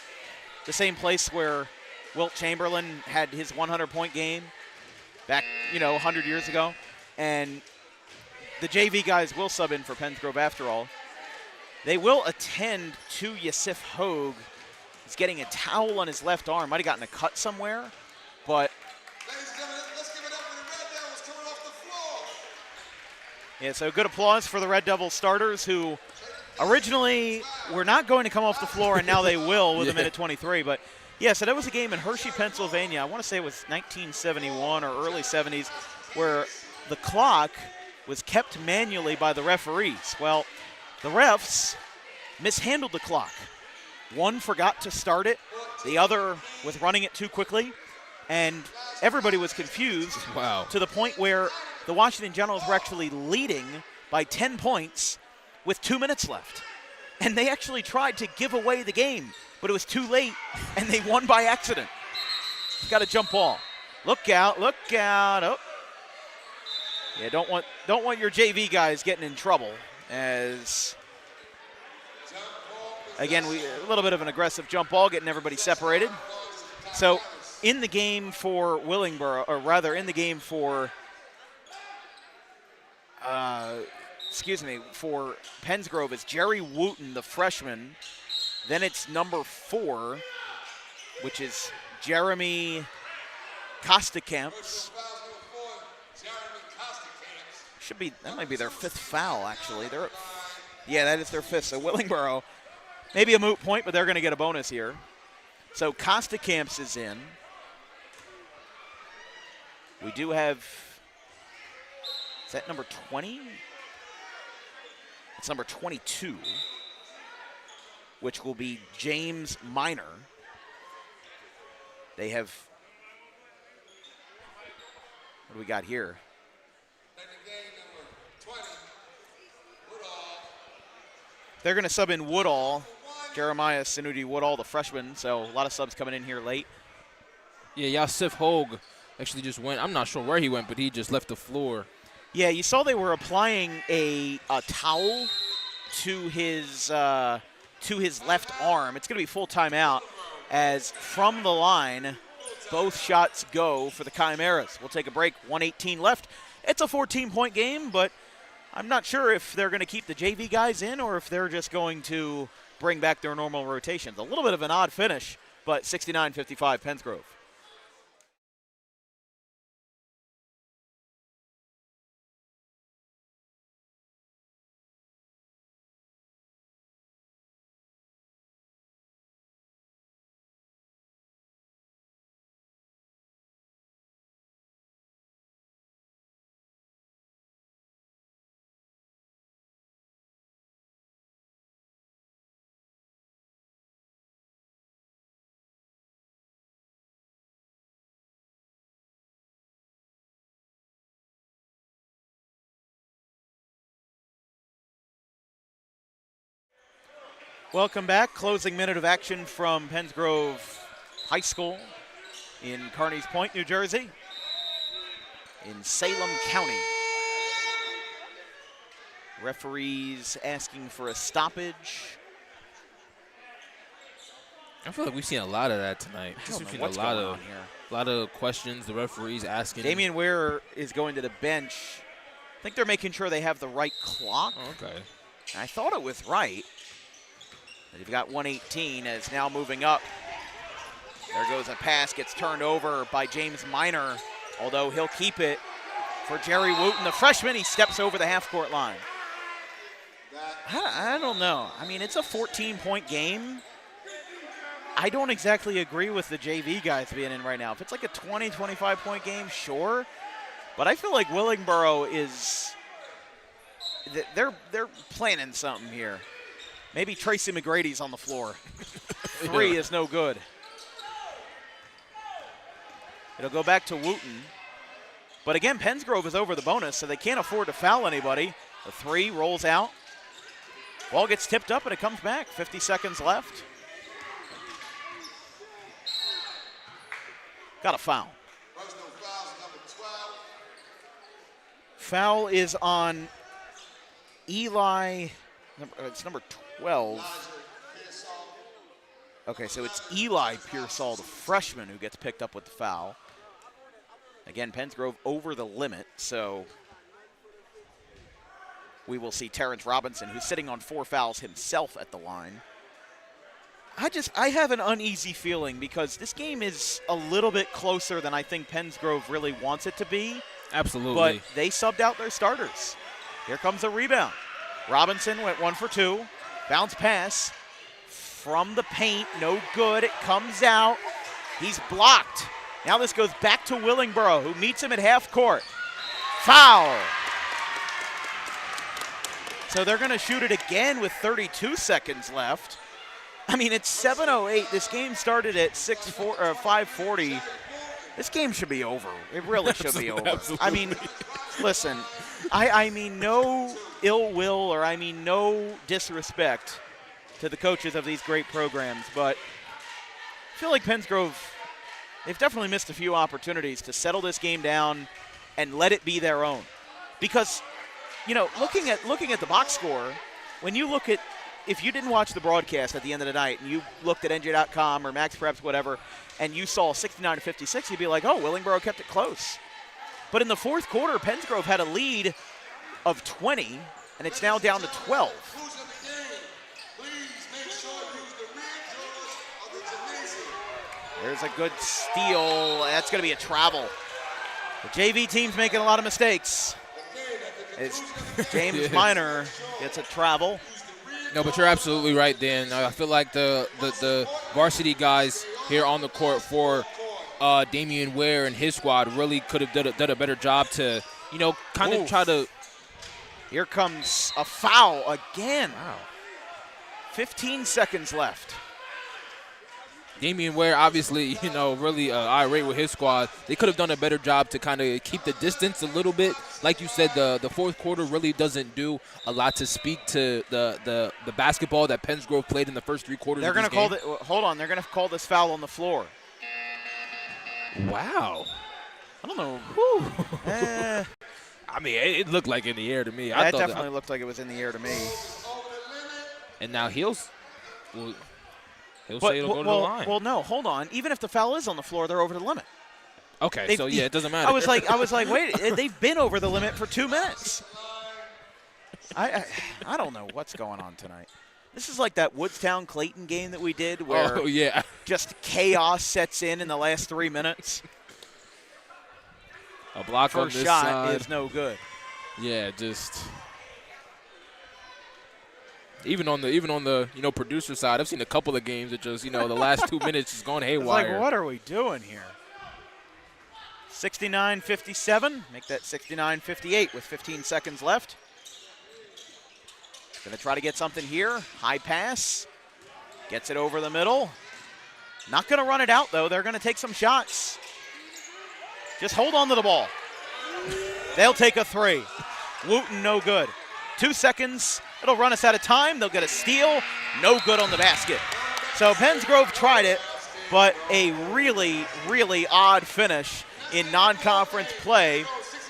the same place where Wilt Chamberlain had his 100-point game back, 100 years ago. And the JV guys will sub in for Penns Grove after all. They will attend to Yusuf Hogue. He's getting a towel on his left arm. Might have gotten a cut somewhere, but yeah, so good applause for the Red Devil starters who originally were not going to come off the floor, and now they will with a minute 23. But, yeah, so that was a game in Hershey, Pennsylvania. I want to say it was 1971 or early 70s where the clock was kept manually by the referees. Well, the refs mishandled the clock. One forgot to start it. The other was running it too quickly. And everybody was confused to the point where the Washington Generals were actually leading by 10 points with 2 minutes left. And they actually tried to give away the game, but it was too late, and they won by accident. Got a jump ball. Look out, look out. Oh. Yeah, don't want your JV guys getting in trouble as, again, a little bit of an aggressive jump ball, getting everybody separated. So in the game for Willingboro, or rather in the game for for Penns Grove, it's Jerry Wooten, the freshman. Then it's number 4, which is Jeremy Costakamps. That might be their 5th foul, actually. That is their 5th. So Willingboro, maybe a moot point, but they're going to get a bonus here. So Costakamps is in. We do have, is that number 20? It's number 22, which will be James Minor. They have, what do we got here? They're going to sub in Woodall, Jeremiah Sanuti Woodall, the freshman, so a lot of subs coming in here late. Yeah, Yusuf Hogue actually just went. I'm not sure where he went, but he just left the floor. Yeah, you saw they were applying a towel to his left arm. It's going to be full timeout as from the line, Both shots go for the Chimeras. We'll take a break. 1:18 left. It's a 14-point game, but I'm not sure if they're going to keep the JV guys in or if they're just going to bring back their normal rotations. A little bit of an odd finish, but 69-55 Penns Grove. Welcome back. Closing minute of action from Penns Grove High School in Carneys Point, New Jersey, in Salem County. Referees asking for a stoppage. I feel like we've seen a lot of that tonight. I don't We've know seen what's a lot going of on here. A lot of questions. The referees asking. Damian Ware is going to the bench. I think they're making sure they have the right clock. Oh, okay. I thought it was right. But you've got 118 as now moving up. There goes a pass, gets turned over by James Minor, although he'll keep it for Jerry Wooten, the freshman. He steps over the half-court line. I don't know. I mean, it's a 14-point game. I don't exactly agree with the JV guys being in right now. If it's like a 20, 25-point game, sure. But I feel like Willingboro is – they're planning something here. Maybe Tracy McGrady's on the floor. 3 is no good. It'll go back to Wooten. But again, Penns Grove is over the bonus, so they can't afford to foul anybody. The 3 rolls out. Ball gets tipped up, and it comes back. 50 seconds left. Got a foul. Foul is on Eli. It's number 12. Okay, so it's Eli Pearsall, the freshman, who gets picked up with the foul. Again, Penns Grove over the limit, so we will see Terrence Robinson, who's sitting on 4 fouls himself at the line. I have an uneasy feeling because this game is a little bit closer than I think Penns Grove really wants it to be. Absolutely. But they subbed out their starters. Here comes a rebound. Robinson went 1 for 2. Bounce pass from the paint. No good. It comes out. He's blocked. Now this goes back to Willingboro, who meets him at half court. Foul. So they're going to shoot it again with 32 seconds left. I mean, it's 7:08. This game started at 5:40. This game should be over. It really should be over. Absolutely. I mean, listen, I mean no ill will or I mean no disrespect to the coaches of these great programs, but I feel like Penns Grove, they've definitely missed a few opportunities to settle this game down and let it be their own. Because, you know, looking at the box score, when you look at, if you didn't watch the broadcast at the end of the night and you looked at NJ.com or Max Preps, whatever, and you saw 69-56, you'd be like, oh, Willingboro kept it close. But in the fourth quarter, Penns Grove had a lead of 20, and it's now down to 12. There's a good steal. That's going to be a travel. The JV team's making a lot of mistakes. It's James Minor gets a travel. No, but you're absolutely right, Dan. I feel like the varsity guys here on the court for Damian Ware and his squad really could have done a better job to, you know, kind of try to. Here comes a foul again. Wow. 15 seconds left. Damian Ware, obviously, you know, really irate with his squad. They could have done a better job to kind of keep the distance a little bit. Like you said, the fourth quarter really doesn't do a lot to speak to the basketball that Penns Grove played in the first 3 quarters. They're going to call it. Hold on, they're going to call this foul on the floor. Wow. I don't know. I mean, it looked like in the air to me. That definitely looked like it was in the air to me. And now Heels. He'll say it'll go to the line. Well, no, hold on. Even if the foul is on the floor, they're over the limit. Okay, so yeah, it doesn't matter. I was like, wait, they've been over the limit for 2 minutes. I don't know what's going on tonight. This is like that Woodstown-Clayton game that we did where just chaos sets in the last 3 minutes. A block on this First shot side is no good. Yeah, just even on the producer side, I've seen a couple of games that just the last 2 minutes is going haywire. It's like, what are we doing here? 69-57. Make that 69-58 with 15 seconds left. Going to try to get something here. High pass. Gets it over the middle. Not going to run it out, though. They're going to take some shots. Just hold on to the ball. They'll take a three. Wooten, no good. 2 seconds. It'll run us out of time. They'll get a steal. No good on the basket. So Penns Grove tried it, but a really, really odd finish in non-conference play.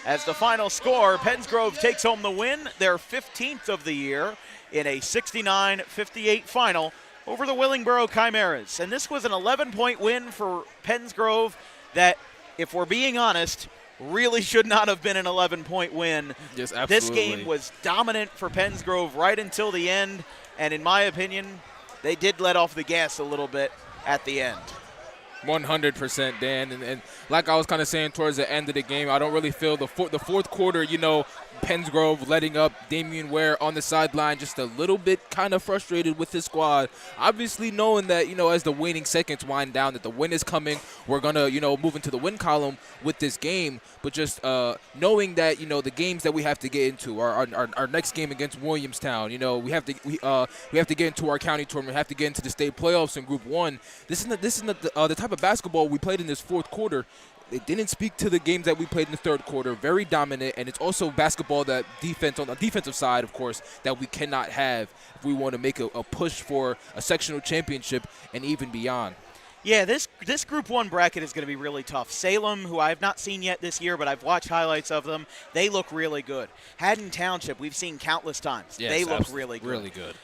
As the final score, Penns Grove takes home the win, their 15th of the year, in a 69-58 final over the Willingboro Chimeras. And this was an 11-point win for Penns Grove that, if we're being honest, really should not have been an 11-point win. Yes, absolutely. This game was dominant for Penns Grove right until the end, and in my opinion, they did let off the gas a little bit at the end. 100%, Dan. And like I was kind of saying towards the end of the game, I don't really feel the fourth quarter, Penns Grove letting up Damian Ware on the sideline, just a little bit kind of frustrated with his squad. Obviously knowing that, as the waning seconds wind down, that the win is coming. We're going to, move into the win column with this game. But just knowing that, the games that we have to get into, our next game against Williamstown, we have to get into our county tournament, we have to get into the state playoffs in Group 1. This isn't the type of basketball we played in this fourth quarter. It didn't speak to the games that we played in the third quarter. Very dominant, and it's also basketball that defense on the defensive side, of course, that we cannot have if we want to make a push for a sectional championship and even beyond. Yeah, this Group 1 bracket is going to be really tough. Salem, who I have not seen yet this year, but I've watched highlights of them, they look really good. Haddon Township, we've seen countless times. Yes, they look really good. Really good.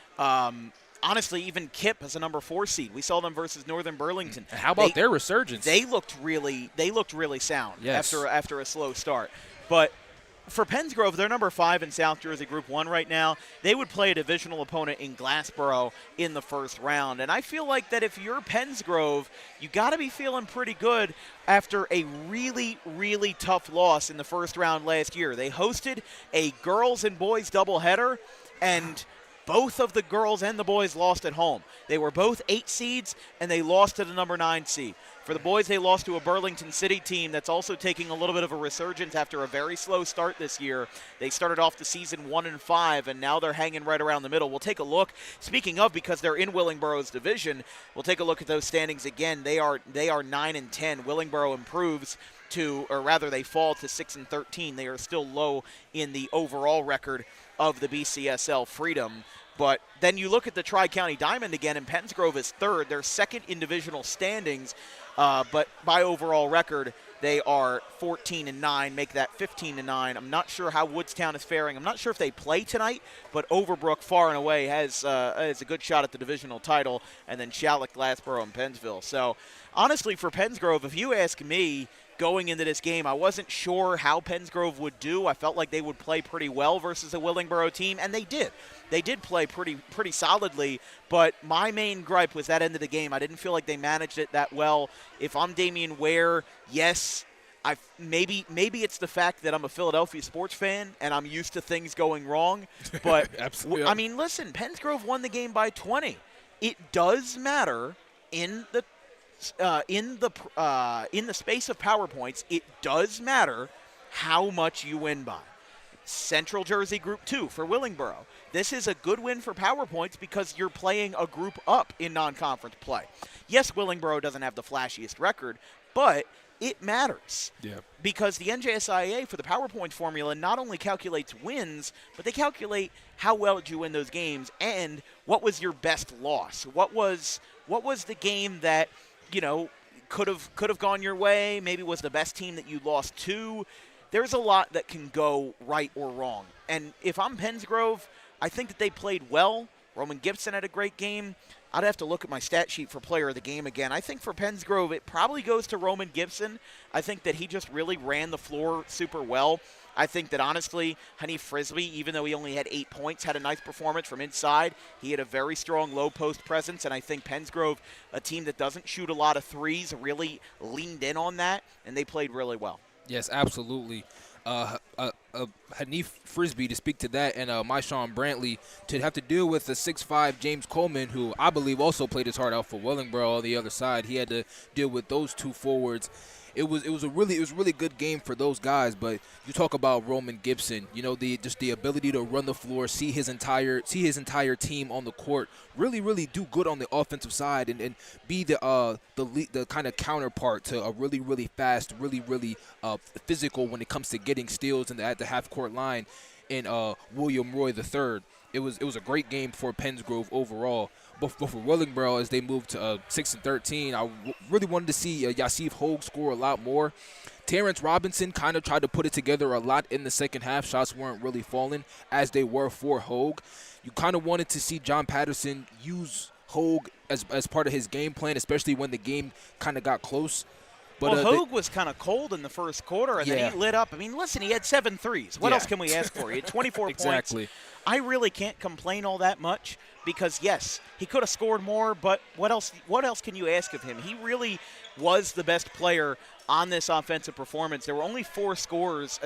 Honestly, even Kip as a number 4 seed. We saw them versus Northern Burlington. And how about their resurgence? They looked really sound yes. after a slow start. But for Penns Grove, they're number 5 in South Jersey Group 1 right now. They would play a divisional opponent in Glassboro in the first round. And I feel like that if you're Penns Grove, you got to be feeling pretty good after a really, really tough loss in the first round last year. They hosted a girls and boys doubleheader, and both of the girls and the boys lost at home. They were both 8 seeds, and they lost to the number 9 seed. For the boys, they lost to a Burlington City team that's also taking a little bit of a resurgence after a very slow start this year. They started off the season 1-5, and now they're hanging right around the middle. We'll take a look. Speaking of, because they're in Willingboro's division, we'll take a look at those standings again. They are 9-10. Willingboro improves to, or rather they fall to 6-13. They are still low in the overall record of the BCSL Freedom. But then you look at the Tri-County Diamond again, and Penns Grove is third. They're second in divisional standings, but by overall record, they are 14-9, make that 15-9. I'm not sure how Woodstown is faring. I'm not sure if they play tonight, but Overbrook far and away has a good shot at the divisional title, and then Shalleck, Glassboro, and Pennsville. So honestly, for Penns Grove, if you ask me, going into this game, I wasn't sure how Penns Grove would do. I felt like they would play pretty well versus a Willingboro team, and they did. They did play pretty solidly, but my main gripe was that end of the game. I didn't feel like they managed it that well. If I'm Damian Ware, yes, maybe it's the fact that I'm a Philadelphia sports fan and I'm used to things going wrong, but Absolutely. I mean, listen, Penns Grove won the game by 20. It does matter in the space of PowerPoints. It does matter how much you win by. Central Jersey Group 2 for Willingboro. This is a good win for PowerPoints because you're playing a group up in non-conference play. Yes, Willingboro doesn't have the flashiest record, but it matters. Yeah. Because the NJSIAA for the PowerPoint formula not only calculates wins, but they calculate how well did you win those games and what was your best loss. What was the game that, could have gone your way, maybe was the best team that you lost to. There's a lot that can go right or wrong. And if I'm Penns Grove, I think that they played well Roman Gibson had a great game. I'd have to look at my stat sheet for player of the game again. I think for Penns Grove, it probably goes to Roman Gibson. I think that he just really ran the floor super well. I think that, honestly, Hanif Frisbee, even though he only had 8 points, had a nice performance from inside. He had a very strong low-post presence, and I think Penns Grove, a team that doesn't shoot a lot of threes, really leaned in on that, and they played really well. Yes, absolutely. Hanif Frisbee to speak to that, and Myshawn Brantley to have to deal with the 6'5" James Coleman, who I believe also played his heart out for Willingboro on the other side. He had to deal with those two forwards. It was a really good game for those guys. But you talk about Roman Gibson, the ability to run the floor, see his entire team on the court, really do good on the offensive side, and be the kind of counterpart to a really fast, really physical when it comes to getting steals at the half court line in William Roy III. It was a great game for Penns Grove overall. But for Willingboro, as they moved to 6-13, I really wanted to see Yasif Hogue score a lot more. Terrence Robinson kind of tried to put it together a lot in the second half. Shots weren't really falling as they were for Hogue. You kind of wanted to see John Patterson use Hogue as part of his game plan, especially when the game kind of got close. But, Hogue was kind of cold in the first quarter, and then he lit up. I mean, listen, he had 7 threes. What else can we ask for? He had 24 exactly. points. I really can't complain all that much because, yes, he could have scored more, but what else can you ask of him? He really was the best player on this offensive performance. There were only 5 scores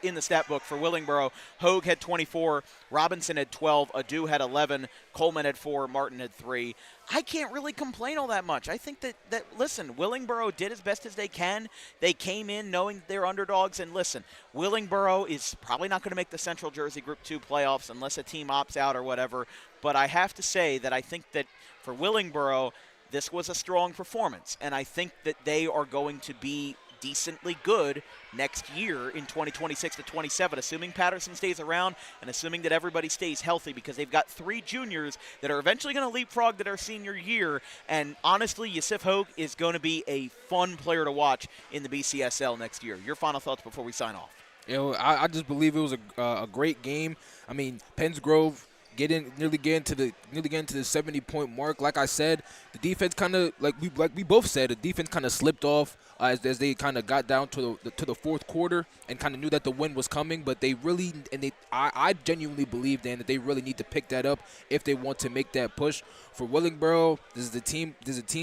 in the stat book for Willingboro. Hogue had 24, Robinson had 12, Adu had 11, Coleman had 4, Martin had 3. I can't really complain all that much. I think that listen, Willingboro did as best as they can. They came in knowing they're underdogs, and listen, Willingboro is probably not going to make the Central Jersey Group 2 playoffs unless a team opts out or whatever, but I have to say that I think that for Willingboro, this was a strong performance, and I think that they are going to be decently good next year in 2026-27, assuming Patterson stays around and assuming that everybody stays healthy, because they've got 3 juniors that are eventually going to leapfrog to their senior year, and honestly, Yasif Hogue is going to be a fun player to watch in the BCSL next year. Your final thoughts before we sign off? I just believe it was a great game. I mean, Penns Grove nearly getting to the 70-point mark. Like I said, the defense kind of like we both said, the defense kind of slipped off as they kind of got down to the fourth quarter and kind of knew that the win was coming. But I genuinely believe, Dan, that they really need to pick that up if they want to make that push. For Willingboro, this is a team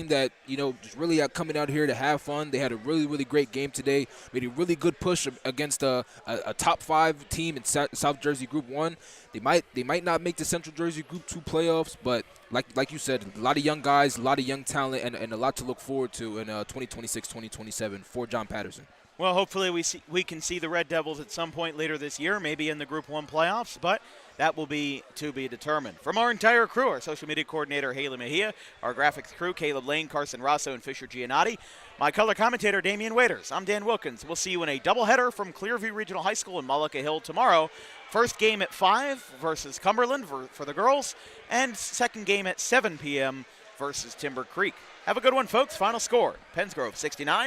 that just really coming out here to have fun. They had a really great game today. Made a really good push against a top 5 team in South Jersey Group 1. They might not make the Central Jersey Group 2 playoffs, but like you said, a lot of young guys, a lot of young talent, and a lot to look forward to in 2026-2027 for John Patterson. Well, hopefully we can see the Red Devils at some point later this year, maybe in the Group 1 playoffs, but that will be to be determined. From our entire crew, our social media coordinator, Haley Mejia, our graphics crew, Caleb Lane, Carson Rosso, and Fisher Giannotti, my color commentator, Damian Waiters. I'm Dan Wilkins. We'll see you in a doubleheader from Clearview Regional High School in Mullica Hill tomorrow. First game at 5 versus Cumberland for the girls, and second game at 7 p.m. versus Timber Creek. Have a good one, folks. Final score, Penns Grove 69.